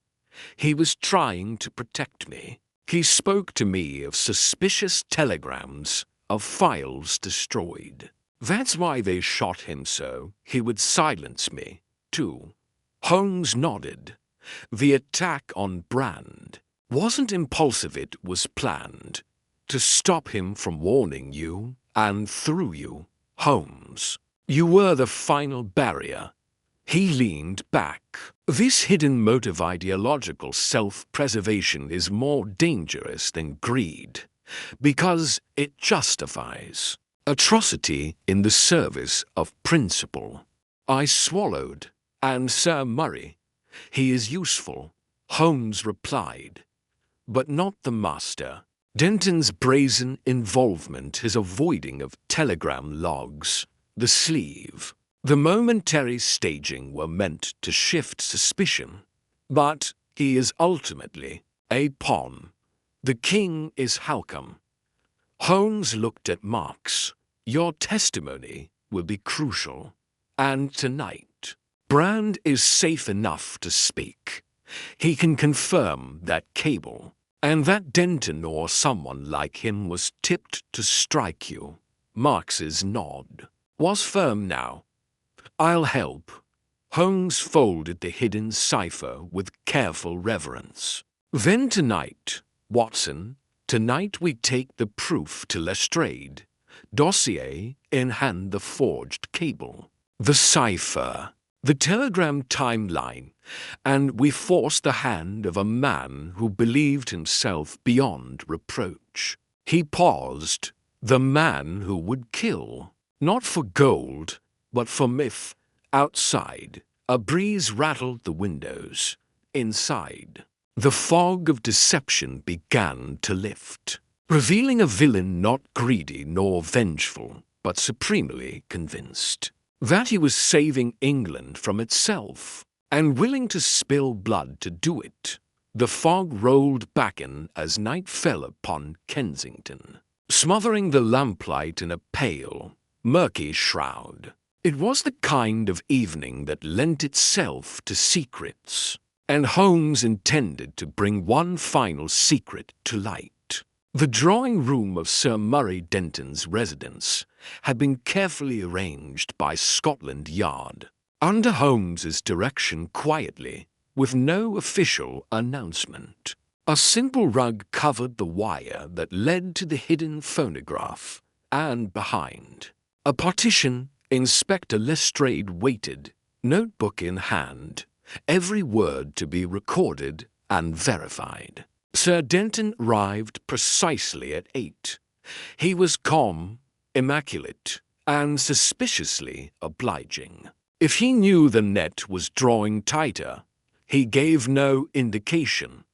He was trying to protect me. He spoke to me of suspicious telegrams, of files destroyed. That's why they shot him, so he would silence me, too. Holmes nodded. The attack on Brand wasn't impulsive, it was planned. To stop him from warning you, and through you, Holmes. You were the final barrier. He leaned back. This hidden motive, ideological self-preservation, is more dangerous than greed, because it justifies atrocity in the service of principle. I swallowed. And Sir Murray, he is useful, Holmes replied, but not the master. Denton's brazen involvement, his avoiding of telegram logs, the sleeve, the momentary staging were meant to shift suspicion. But he is ultimately a pawn. The king is Halcombe. Holmes looked at Marks. Your testimony will be crucial. And tonight, Brand is safe enough to speak. He can confirm that cable, and that Denton or someone like him was tipped to strike you. Marks's nod was firm now. I'll help. Holmes folded the hidden cipher with careful reverence. Then tonight, Watson, tonight we take the proof to Lestrade. Dossier in hand, the forged cable, the cipher, the telegram timeline, and we force the hand of a man who believed himself beyond reproach. He paused. The man who would kill. Not for gold, but for myth. Outside, a breeze rattled the windows. Inside, the fog of deception began to lift, revealing a villain not greedy nor vengeful, but supremely convinced that he was saving England from itself, and willing to spill blood to do it. The fog rolled back in as night fell upon Kensington, smothering the lamplight in a pale, murky shroud. It was the kind of evening that lent itself to secrets, and Holmes intended to bring one final secret to light. The drawing-room of Sir Murray Denton's residence had been carefully arranged by Scotland Yard, under Holmes's direction, quietly, with no official announcement. A simple rug covered the wire that led to the hidden phonograph, and behind a partition, Inspector Lestrade waited, notebook in hand, every word to be recorded and verified. Sir Denton arrived precisely at 8. He was calm, immaculate, and suspiciously obliging. If he knew the net was drawing tighter, he gave no indication.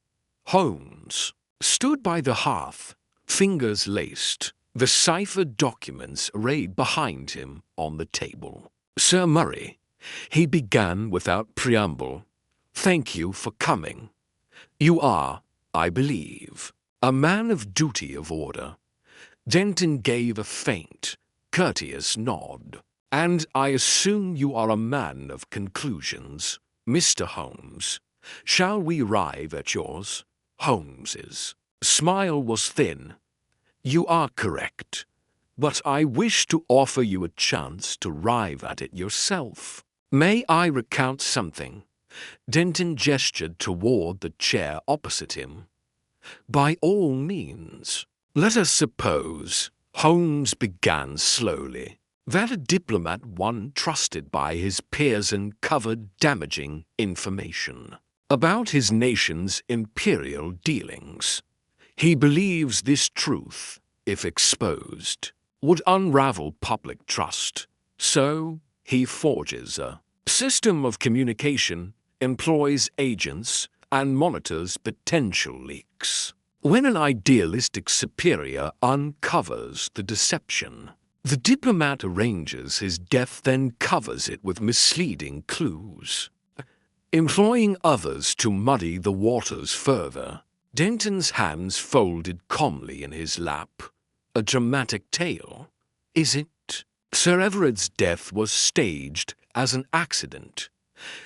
Holmes stood by the hearth, fingers laced, the ciphered documents arrayed behind him on the table. "Sir Murray," he began without preamble, "thank you for coming. You are, I believe, a man of duty of order." Denton gave a faint, courteous nod. "And I assume you are a man of conclusions, Mr. Holmes. Shall we arrive at yours?" Holmes's smile was thin. "You are correct, but I wish to offer you a chance to arrive at it yourself. May I recount something?" Denton gestured toward the chair opposite him. "By all means. Let us suppose," Holmes began slowly, "that a diplomat one trusted by his peers uncovered damaging information about his nation's imperial dealings. He believes this truth, if exposed, would unravel public trust. So he forges a system of communication, employs agents, and monitors potential leaks. When an idealistic superior uncovers the deception, the diplomat arranges his death, then covers it with misleading clues, employing others to muddy the waters further." Denton's hands folded calmly in his lap. "A dramatic tale, is it? Sir Everard's death was staged as an accident.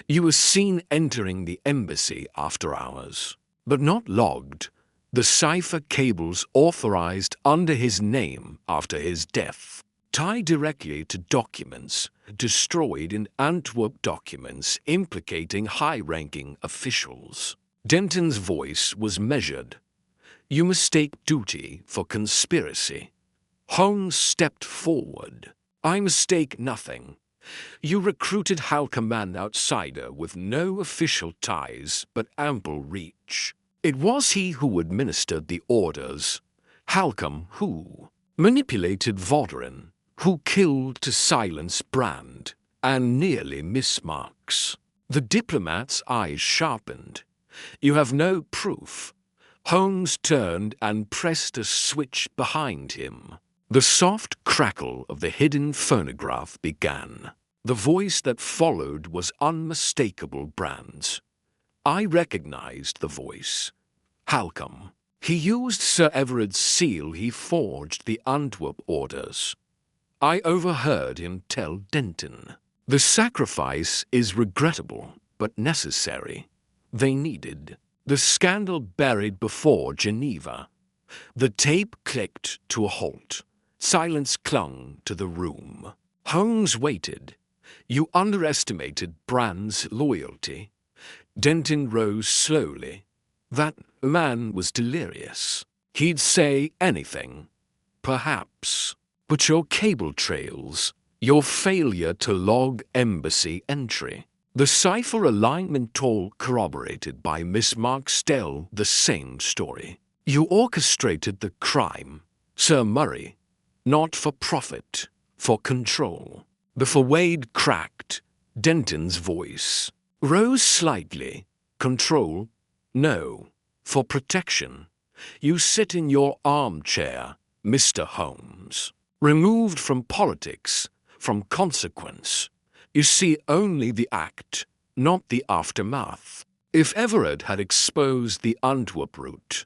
You were seen entering the embassy after hours, but not logged. The cipher cables authorized under his name after his death tie directly to documents destroyed in Antwerp, documents implicating high-ranking officials." Denton's voice was measured. "You mistake duty for conspiracy." Holmes stepped forward. "I mistake nothing. You recruited Halcom, an outsider with no official ties but ample reach. It was he who administered the orders. Halcom who manipulated Voterin, who killed to silence Brand, and nearly Miss Marks." The diplomat's eyes sharpened. "You have no proof." Holmes turned and pressed a switch behind him. The soft crackle of the hidden phonograph began. The voice that followed was unmistakable Brand's. I recognized the voice. Halcom. He used Sir Everard's seal. He forged the Antwerp orders. I overheard him tell Denton, "The sacrifice is regrettable, but necessary." They needed the scandal buried before Geneva. The tape clicked to a halt. Silence clung to the room. Holmes waited. "You underestimated Brand's loyalty." Denton rose slowly. "That man was delirious. He'd say anything. Perhaps. But your cable trails, your failure to log embassy entry, the cipher alignment all corroborated by Miss Marple tell the same story. You orchestrated the crime, Sir Murray, not for profit, for control. The forehead cracked. Denton's voice rose slightly. Control? No. For protection. You sit in your armchair, Mr. Holmes. Removed from politics, from consequence. You see only the act, not the aftermath. If Everard had exposed the Antwerp route,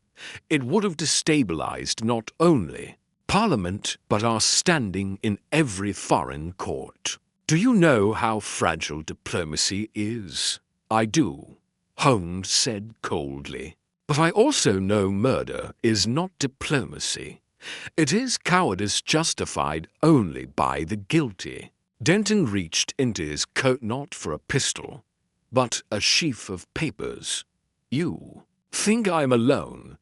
it would have destabilized not only Parliament but our standing in every foreign court. Do you know how fragile diplomacy is? I do, Holmes said coldly. But I also know murder is not diplomacy. It is cowardice justified only by the guilty. Denton reached into his coat not for a pistol, but a sheaf of papers. You think I'm alone?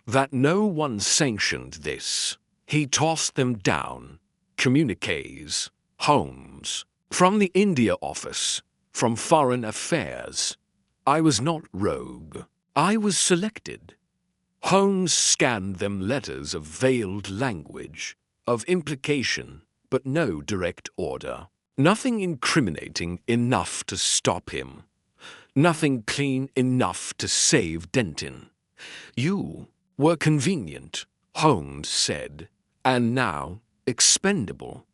That no one sanctioned this? He tossed them down. Communiques. Holmes. From the India Office. From Foreign Affairs. I was not rogue. I was selected. Holmes scanned them, letters of veiled language, of implication, but no direct order. Nothing incriminating enough to stop him. Nothing clean enough to save Denton. You were convenient, Holmes said, and now expendable.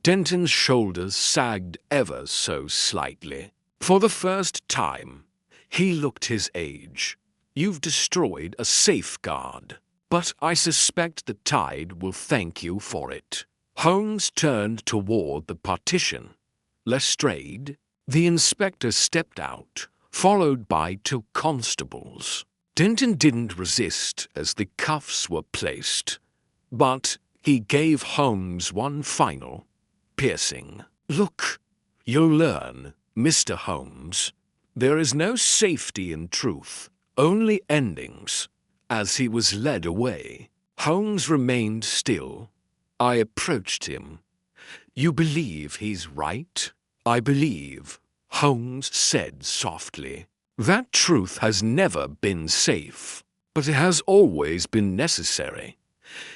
Denton's shoulders sagged ever so slightly. For the first time, he looked his age. You've destroyed a safeguard, but I suspect the tide will thank you for it. Holmes turned toward the partition. Lestrade, the inspector, stepped out, followed by 2 constables. Denton didn't resist as the cuffs were placed, but he gave Holmes one final, piercing look. You'll learn, Mr. Holmes. There is no safety in truth, only endings. As he was led away, Holmes remained still. I approached him. You believe he's right? I believe, Holmes said softly. That truth has never been safe, but it has always been necessary.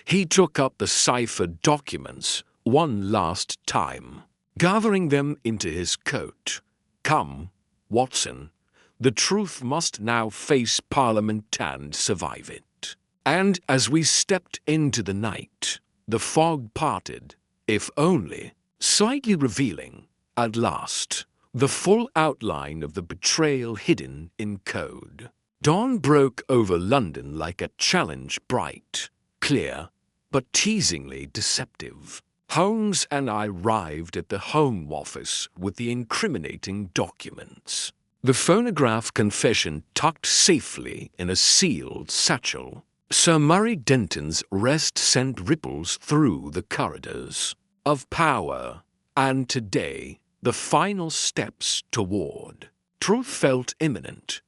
He took up the ciphered documents one last time, gathering them into his coat. Come, Watson, the truth must now face Parliament and survive it. And as we stepped into the night, the fog parted, if only slightly revealing, at last, the full outline of the betrayal hidden in code. Dawn broke over London like a challenge, bright, clear, but teasingly deceptive. Holmes and I arrived at the Home Office with the incriminating documents. The phonograph confession tucked safely in a sealed satchel. Sir Murray Denton's rest sent ripples through the corridors of power, and today, the final steps toward truth felt imminent.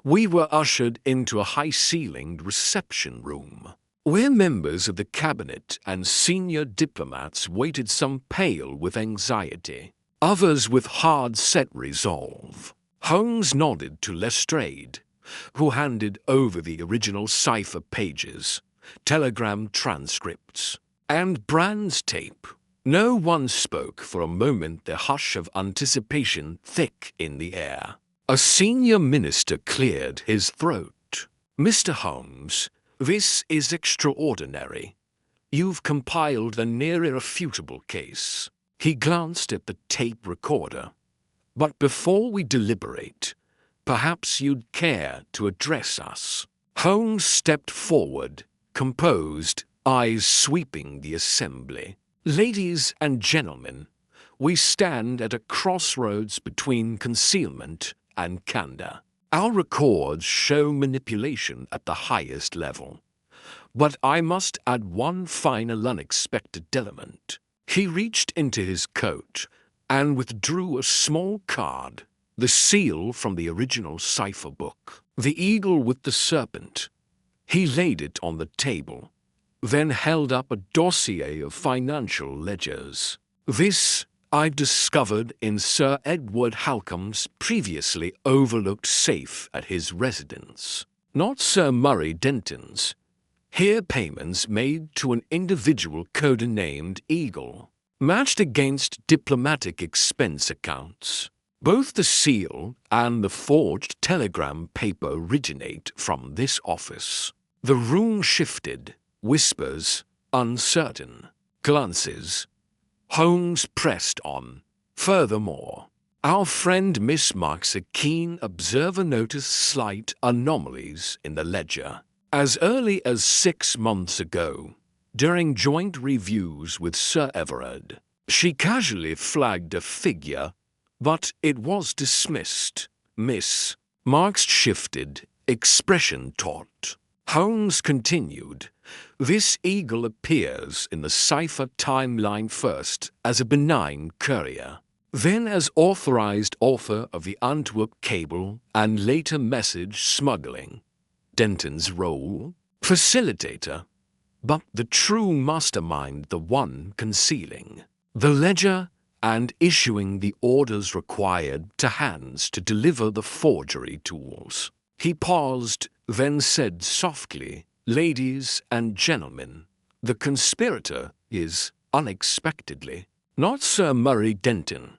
We were ushered into a high-ceilinged reception room, where members of the cabinet and senior diplomats waited, some pale with anxiety, others with hard-set resolve. Holmes nodded to Lestrade, who handed over the original cipher pages, telegram transcripts, and Brand's tape. No one spoke for a moment, the hush of anticipation thick in the air. A senior minister cleared his throat. Mr. Holmes, this is extraordinary. You've compiled a near irrefutable case. He glanced at the tape recorder. But before we deliberate, perhaps you'd care to address us. Holmes stepped forward, composed, eyes sweeping the assembly. Ladies and gentlemen, we stand at a crossroads between concealment and candor. Our records show manipulation at the highest level. But I must add one final unexpected element. He reached into his coat and withdrew a small card, the seal from the original cipher book, the eagle with the serpent. He laid it on the table, then held up a dossier of financial ledgers. This I discovered in Sir Edward Halcome's previously overlooked safe at his residence, not Sir Murray Denton's. Here payments made to an individual codenamed Eagle. matched against diplomatic expense accounts. Both the seal and the forged telegram paper originate from this office. The room shifted, whispers, uncertain, glances. Holmes pressed on. Furthermore, our friend Miss Marks, a keen observer, noticed slight anomalies in the ledger. As early as 6 months ago, during joint reviews with Sir Everard, she casually flagged a figure, but it was dismissed. Miss Marks shifted, expression taut. Holmes continued. This eagle appears in the cipher timeline first as a benign courier, then as authorized author of the Antwerp cable and later message smuggling. Denton's role? Facilitator. But the true mastermind, the one concealing the ledger and issuing the orders required to hands to deliver the forgery tools. He paused, then said softly, "Ladies and gentlemen, the conspirator is, unexpectedly, not Sir Murray Denton."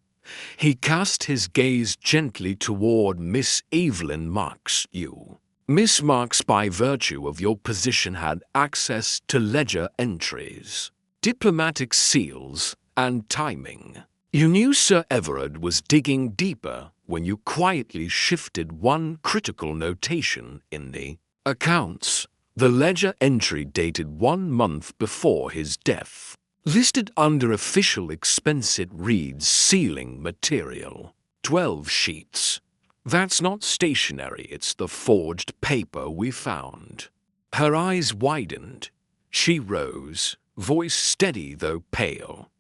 He cast his gaze gently toward Miss Evelyn Marks. "You, Miss Marks, by virtue of your position, had access to ledger entries, diplomatic seals, and timing. You knew Sir Everard was digging deeper when you quietly shifted one critical notation in the accounts. The ledger entry dated 1 month before his death. Listed under official expense, it reads sealing material, 12 sheets. That's not stationery, it's the forged paper we found." Her eyes widened. She rose, voice steady though pale.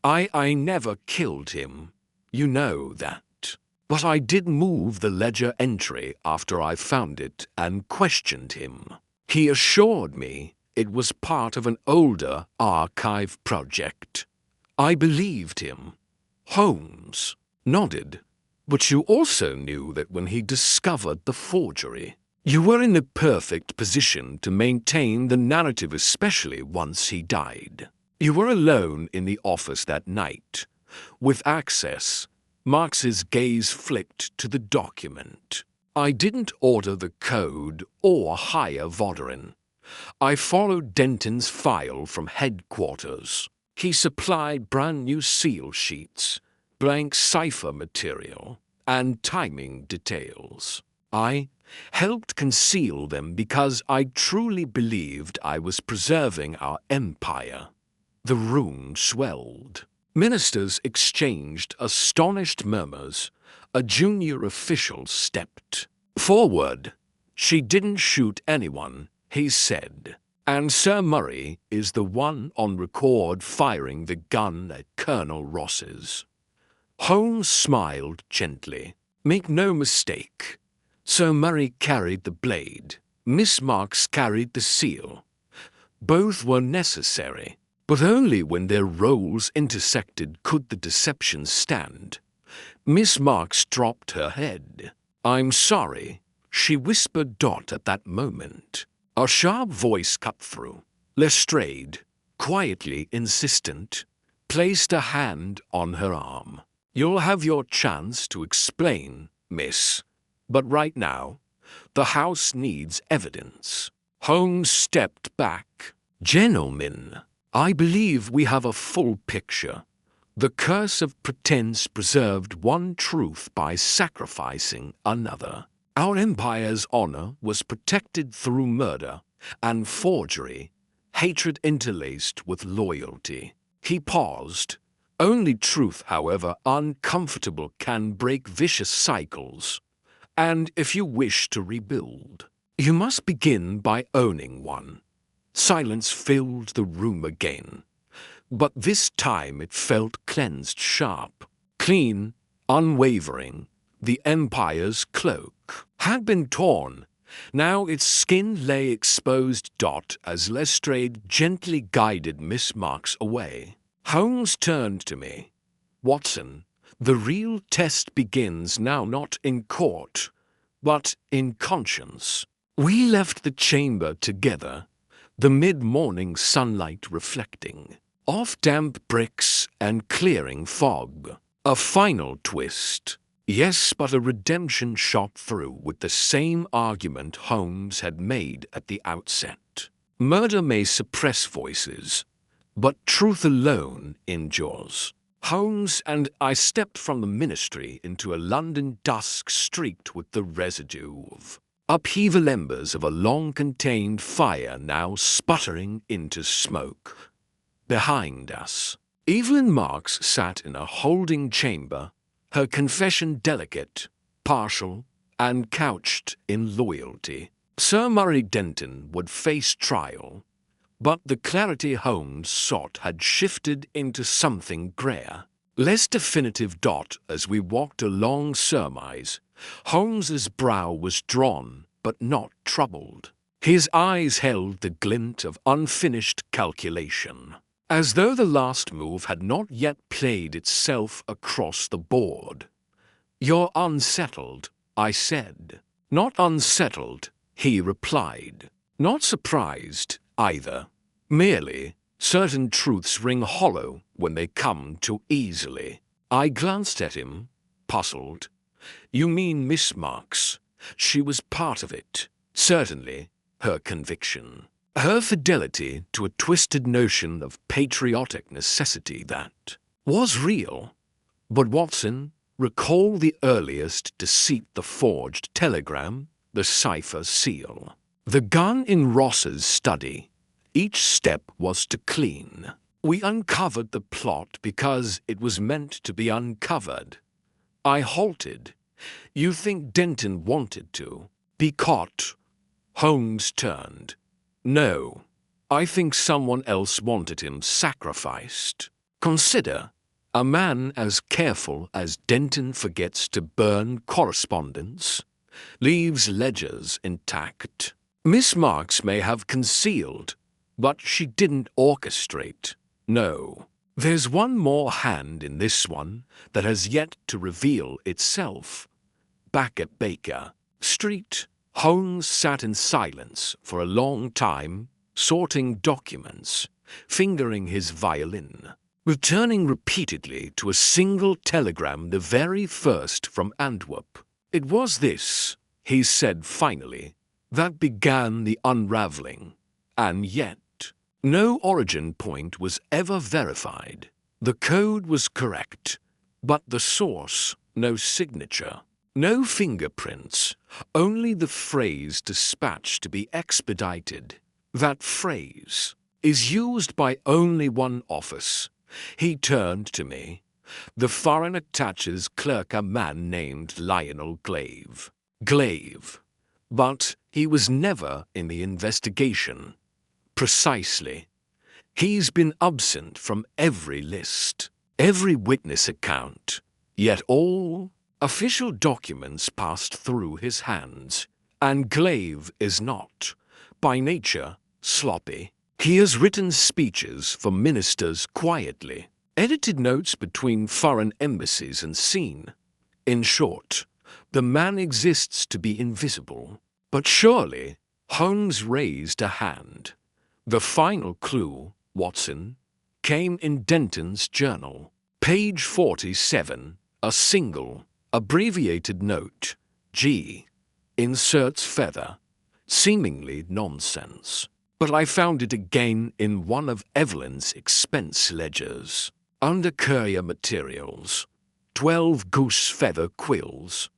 I never killed him. You know that. But I did move the ledger entry after I found it and questioned him. He assured me it was part of an older archive project. I believed him." Holmes nodded. "But you also knew that when he discovered the forgery, you were in the perfect position to maintain the narrative, especially once he died. You were alone in the office that night. With access, Marks's gaze flicked to the document. I didn't order the code or hire Vodarin. I followed Denton's file from headquarters. He supplied brand new seal sheets, blank cipher material, and timing details. I helped conceal them because I truly believed I was preserving our empire." The room swelled. Ministers exchanged astonished murmurs. A junior official stepped forward. "She didn't shoot anyone," he said. "And Sir Murray is the one on record firing the gun at Colonel Ross's." Holmes smiled gently. "Make no mistake. Sir Murray carried the blade. Miss Marks carried the seal. Both were necessary, but only when their roles intersected could the deception stand." Miss Marks dropped her head. "I'm sorry," she whispered at that moment. A sharp voice cut through. Lestrade, quietly insistent, placed a hand on her arm. "You'll have your chance to explain, miss. But right now, the house needs evidence." Holmes stepped back. "Gentlemen, I believe we have a full picture. The curse of pretense preserved one truth by sacrificing another. Our empire's honor was protected through murder and forgery, hatred interlaced with loyalty." He paused. "Only truth, however uncomfortable, can break vicious cycles. And if you wish to rebuild, you must begin by owning one." Silence filled the room again, but this time it felt cleansed, sharp, clean, unwavering. The empire's cloak had been torn. Now its skin lay exposed. As Lestrade gently guided Miss Marks away, Holmes turned to me. "Watson, the real test begins now, not in court, but in conscience." We left the chamber together, the mid-morning sunlight reflecting off damp bricks and clearing fog. A final twist. Yes, but a redemption shot through with the same argument Holmes had made at the outset. Murder may suppress voices, but truth alone endures. Holmes and I stepped from the ministry into a London dusk streaked with the residue of upheaval, embers of a long-contained fire now sputtering into smoke. Behind us, Evelyn Marks sat in a holding chamber, her confession delicate, partial, and couched in loyalty. Sir Murray Denton would face trial, but the clarity Holmes sought had shifted into something grayer, less definitive. As we walked along surmise, Holmes's brow was drawn but not troubled. His eyes held the glint of unfinished calculation, as though the last move had not yet played itself across the board. "You're unsettled," I said. "Not unsettled," he replied. "Not surprised, either. Merely, certain truths ring hollow when they come too easily." I glanced at him, puzzled. "You mean Miss Marks? She was part of it. Certainly, her conviction. Her fidelity to a twisted notion of patriotic necessity that was real. But Watson, recall the earliest deceit: the forged telegram, the cipher seal, the gun in Ross's study. Each step was to clean. We uncovered the plot because it was meant to be uncovered." I halted. "You think Denton wanted to be caught?" Holmes turned. "No, I think someone else wanted him sacrificed. Consider, a man as careful as Denton forgets to burn correspondence, leaves ledgers intact. Miss Marks may have concealed, but she didn't orchestrate. No, there's one more hand in this one that has yet to reveal itself." Back at Baker Street, Holmes sat in silence for a long time, sorting documents, fingering his violin, returning repeatedly to a single telegram, the very first from Antwerp. "It was this," he said finally, "that began the unraveling. And yet, no origin point was ever verified. The code was correct, but the source, no signature. No fingerprints, only the phrase 'dispatch to be expedited.' That phrase is used by only one office." He turned to me. "The foreign attache's clerk, a man named Lionel Glaive." Glaive. But he was never in the investigation. Precisely. He's been absent from every list, every witness account, yet all official documents passed through his hands, and Glaive is not, by nature, sloppy. He has written speeches for ministers quietly, edited notes between foreign embassies and seen. In short, the man exists to be invisible. But surely, Holmes raised a hand. "The final clue, Watson, came in Denton's journal. Page 47, a single, abbreviated note, G, inserts feather, seemingly nonsense. But I found it again in one of Evelyn's expense ledgers, under courier materials. 12 goose feather quills.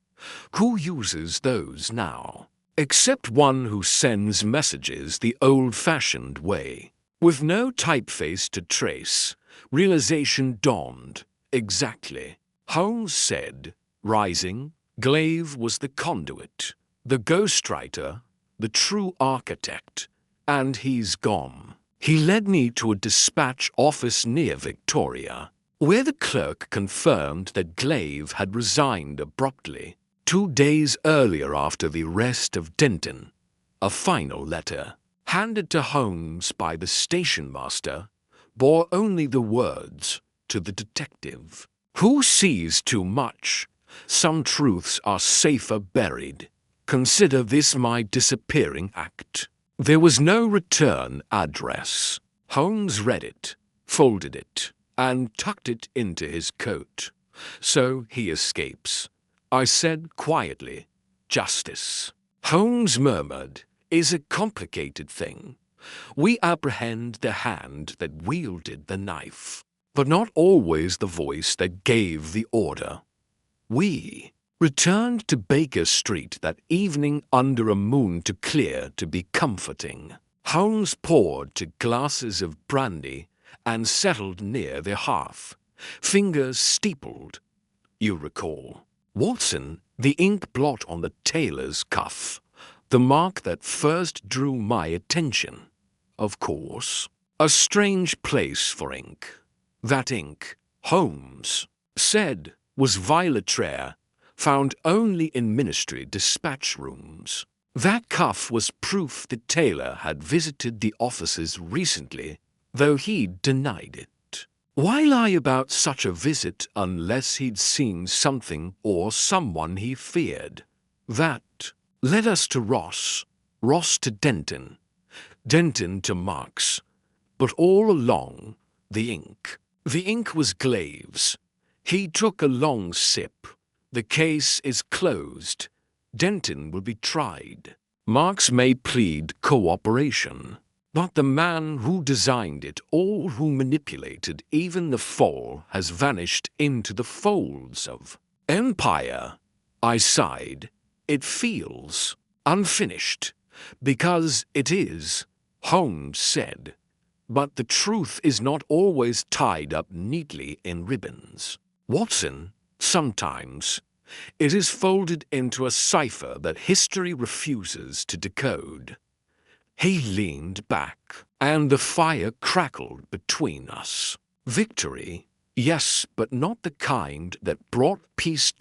Who uses those now? Except one who sends messages the old-fashioned way. With no typeface to trace, realization dawned. Exactly. Holmes said, rising. Glaive was the conduit, the ghostwriter, the true architect, and he's gone. He led me to a dispatch office near Victoria, where the clerk confirmed that Glaive had resigned abruptly 2 days earlier after the arrest of Denton. A final letter, handed to Holmes by the station master, bore only the words, "To the detective, who sees too much. Some truths are safer buried. Consider this my disappearing act." There was no return address. Holmes read it, folded it, and tucked it into his coat. So he escapes. I said quietly, "Justice," Holmes murmured, "is a complicated thing. We apprehend the hand that wielded the knife, but not always the voice that gave the order." We returned to Baker Street that evening under a moon too clear to be comforting. Holmes poured two glasses of brandy and settled near the hearth, fingers steepled. You recall, Watson, the ink blot on the tailor's cuff, the mark that first drew my attention. Of course, a strange place for ink. That ink, Holmes said, was violet-rare, found only in ministry dispatch rooms. That cuff was proof the tailor had visited the offices recently, though he'd denied it. Why lie about such a visit unless he'd seen something or someone he feared? That led us to Ross, Ross to Denton, Denton to Marks, but all along, the ink. The ink was Glave's. He took a long sip. The case is closed. Denton will be tried. Marks may plead cooperation, but the man who designed it, or who manipulated even the fall, has vanished into the folds of empire. I sighed. It feels unfinished, because it is, Holmes said. But the truth is not always tied up neatly in ribbons. Watson, sometimes, it is folded into a cipher that history refuses to decode. He leaned back, and the fire crackled between us. Victory, yes, but not the kind that brought peace.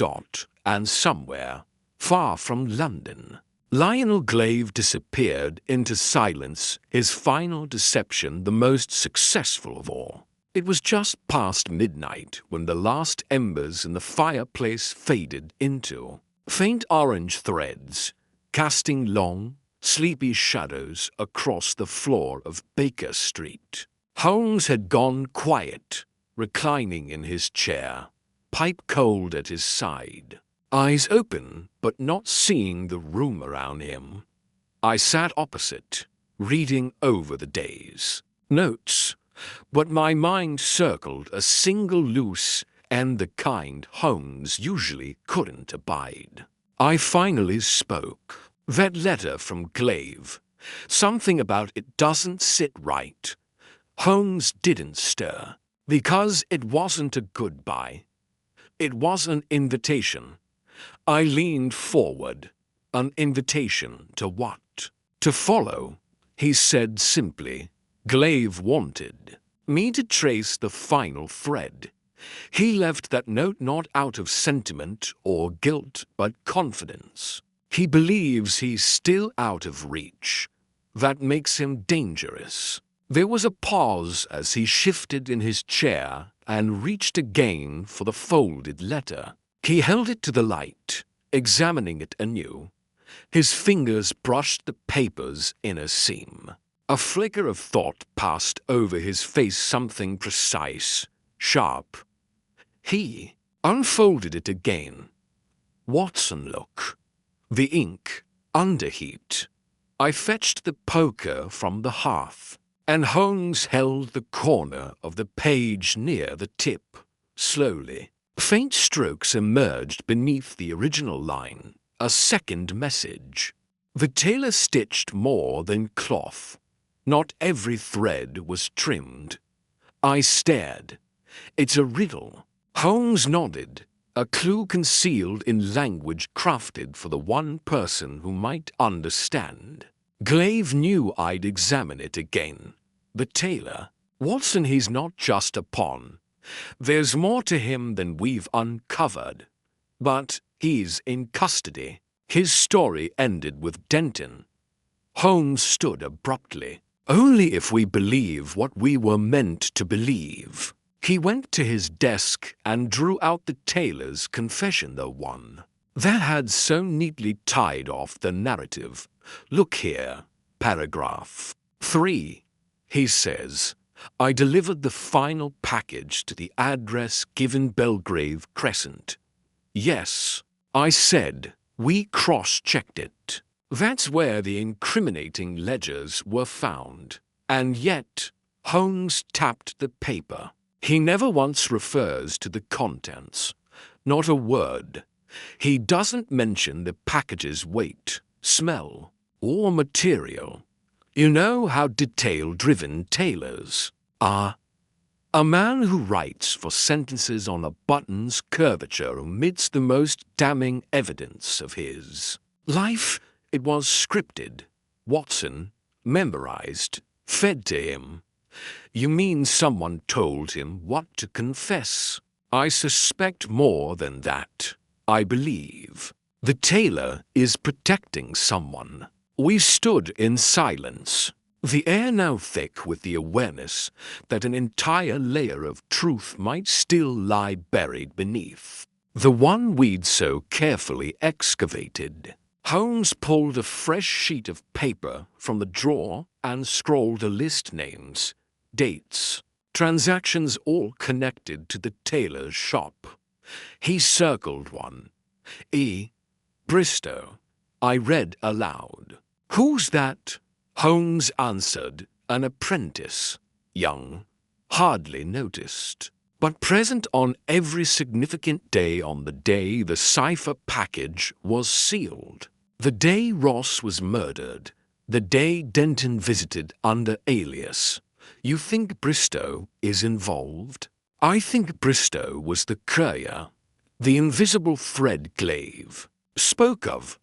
And somewhere, far from London, Lionel Glave disappeared into silence, his final deception the most successful of all. It was just past midnight when the last embers in the fireplace faded into faint orange threads, casting long, sleepy shadows across the floor of Baker Street. Holmes had gone quiet, reclining in his chair, pipe cold at his side, eyes open but not seeing the room around him. I sat opposite, reading over the day's notes, but my mind circled a single loose end, the kind Holmes usually couldn't abide. I finally spoke. "That letter from Glave, something about it doesn't sit right." Holmes didn't stir, because it wasn't a goodbye. It was an invitation. I leaned forward. An invitation to what? To follow, he said simply. Glave wanted me to trace the final thread. He left that note not out of sentiment or guilt, but confidence. He believes he's still out of reach. That makes him dangerous. There was a pause as he shifted in his chair and reached again for the folded letter. He held it to the light, examining it anew. His fingers brushed the paper's inner seam. A flicker of thought passed over his face, something precise, sharp. He unfolded it again. Watson look. The ink, underheat. I fetched the poker from the hearth, and Holmes held the corner of the page near the tip. Slowly, faint strokes emerged beneath the original line, a second message. The tailor stitched more than cloth. Not every thread was trimmed. I stared. It's a riddle. Holmes nodded, a clue concealed in language crafted for the one person who might understand. Glave knew I'd examine it again. The tailor. Watson, he's not just a pawn. There's more to him than we've uncovered. But he's in custody. His story ended with Denton. Holmes stood abruptly. Only if we believe what we were meant to believe. He went to his desk and drew out the tailor's confession, the one that had so neatly tied off the narrative. Look here, paragraph 3, he says. I delivered the final package to the address given Belgrave Crescent. Yes, I said, we cross-checked it. That's where the incriminating ledgers were found. And yet, Holmes tapped the paper. He never once refers to the contents. Not a word. He doesn't mention the package's weight, smell, or material. You know how detail-driven tailors are. A man who writes for sentences on a button's curvature omits the most damning evidence of his life. It was scripted. Watson memorized, fed to him. You mean someone told him what to confess? I suspect more than that. I believe the tailor is protecting someone. We stood in silence, the air now thick with the awareness that an entire layer of truth might still lie buried beneath the one we'd so carefully excavated. Holmes pulled a fresh sheet of paper from the drawer and scrawled a list: names, dates, transactions all connected to the tailor's shop. He circled one. E. Bristow. I read aloud. Who's that? Holmes answered, an apprentice, young, hardly noticed, but present on every significant day on the day the cipher package was sealed. The day Ross was murdered, the day Denton visited under alias. You think Bristow is involved? I think Bristow was the courier, the invisible thread Glaive spoke of.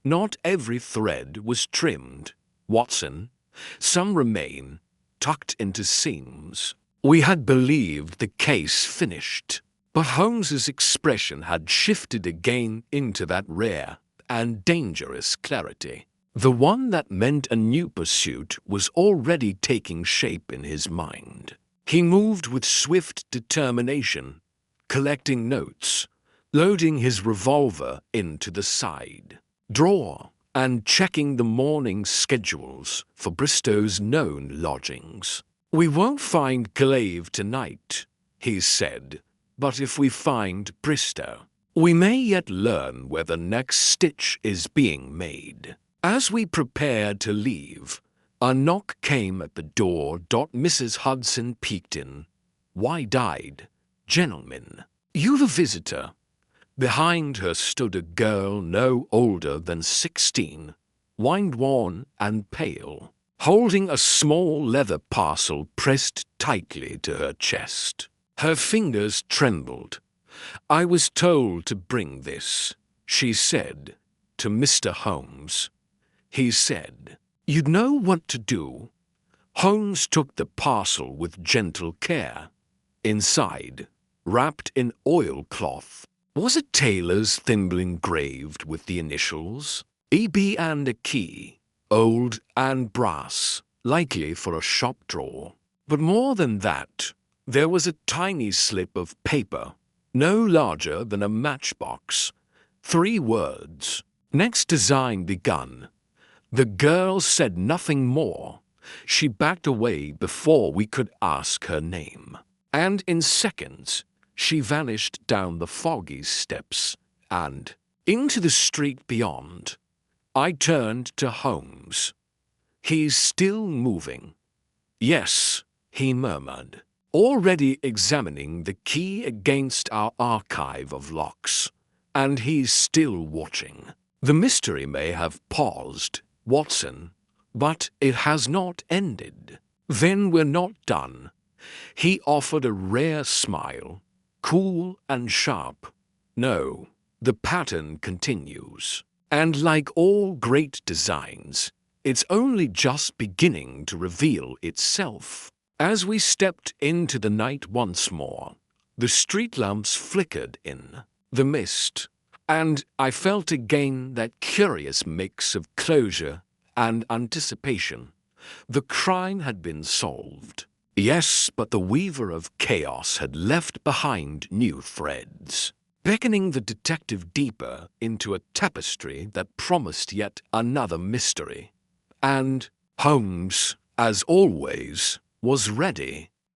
Not every thread was trimmed, Watson. Some remain, tucked into seams. We had believed the case finished, but Holmes's expression had shifted again into that rare and dangerous clarity. The one that meant a new pursuit was already taking shape in his mind. He moved with swift determination, collecting notes, loading his revolver into the side drawer, and checking the morning schedules for Bristow's known lodgings. We won't find Glaive tonight, he said, but if we find Bristow, we may yet learn where the next stitch is being made. As we prepared to leave, a knock came at the door. Mrs. Hudson peeked in, wide-eyed. Gentlemen, you the visitor? Behind her stood a girl no older than 16, wine-worn and pale, holding a small leather parcel pressed tightly to her chest. Her fingers trembled. I was told to bring this, she said, to Mr. Holmes. He said, you'd know what to do. Holmes took the parcel with gentle care. Inside, wrapped in oilcloth, was a tailor's thimble engraved with the initials, E.B., and a key, old and brass, likely for a shop drawer. But more than that, there was a tiny slip of paper, no larger than a matchbox. 3 words. Next design begun. The girl said nothing more. She backed away before we could ask her name. And in seconds, she vanished down the foggy steps and into the street beyond. I turned to Holmes. He's still moving. Yes, he murmured, already examining the key against our archive of locks. And he's still watching. The mystery may have paused, Watson, but it has not ended. Then we're not done. He offered a rare smile, cool and sharp. No, the pattern continues. And like all great designs, it's only just beginning to reveal itself. As we stepped into the night once more, the street lamps flickered in the mist, and I felt again that curious mix of closure and anticipation. The crime had been solved. Yes, but the weaver of chaos had left behind new threads, beckoning the detective deeper into a tapestry that promised yet another mystery. And Holmes, as always, was ready.